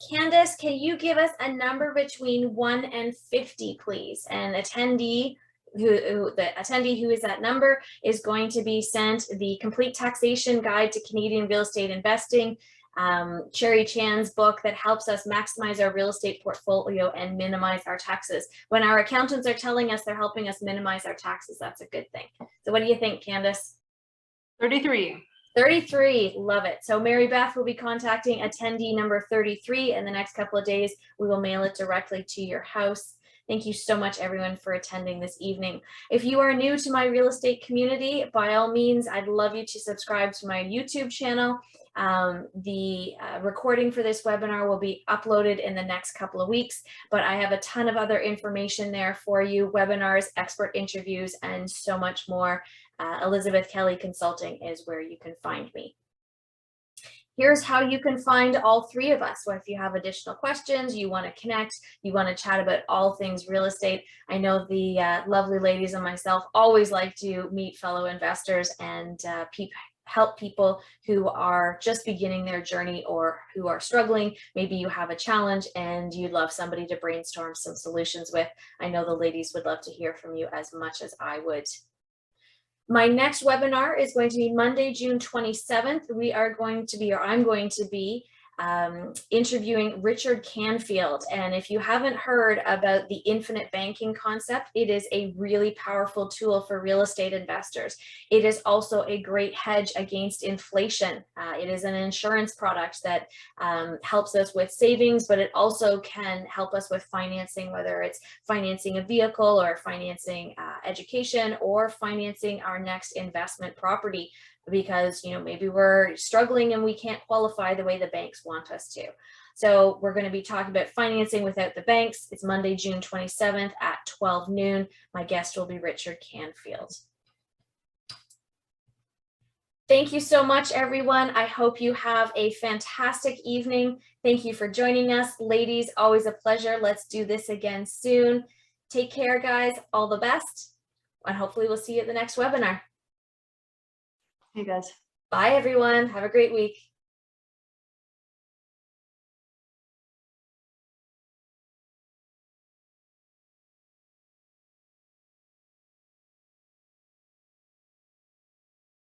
Candice, can you give us a number between 1 and 50, please? And the attendee who is that number is going to be sent the Complete Taxation Guide to Canadian Real Estate Investing, Sherry Chan's book that helps us maximize our real estate portfolio and minimize our taxes. When our accountants are telling us they're helping us minimize our taxes, that's a good thing. So what do you think, Candice? 33. 33, love it. So Mary Beth will be contacting attendee number 33 in the next couple of days. We will mail it directly to your house. Thank you so much, everyone, for attending this evening. If you are new to my real estate community, by all means, I'd love you to subscribe to my YouTube channel. The recording for this webinar will be uploaded in the next couple of weeks, but I have a ton of other information there for you, webinars, expert interviews, and so much more. Elizabeth Kelly Consulting is where you can find me. Here's how you can find all three of us. So if you have additional questions, you want to connect, you want to chat about all things real estate. I know the lovely ladies and myself always like to meet fellow investors and help people who are just beginning their journey or who are struggling. Maybe you have a challenge and you'd love somebody to brainstorm some solutions with. I know the ladies would love to hear from you as much as I would. My next webinar is going to be Monday, June 27th. I'm going to be interviewing Richard Canfield. And if you haven't heard about the infinite banking concept, it is a really powerful tool for real estate investors. It is also a great hedge against inflation. It is an insurance product that helps us with savings, but it also can help us with financing, whether it's financing a vehicle or financing education or financing our next investment property, because maybe we're struggling and we can't qualify the way the banks want us to. So we're going to be talking about financing without the banks. It's Monday, June 27th at 12 noon. My guest will be Richard Canfield. Thank you so much, everyone. I hope you have a fantastic evening. Thank you for joining us. Ladies, always a pleasure. Let's do this again soon. Take care, guys. All the best. And hopefully we'll see you at the next webinar. Hey guys. Bye, everyone. Have a great week.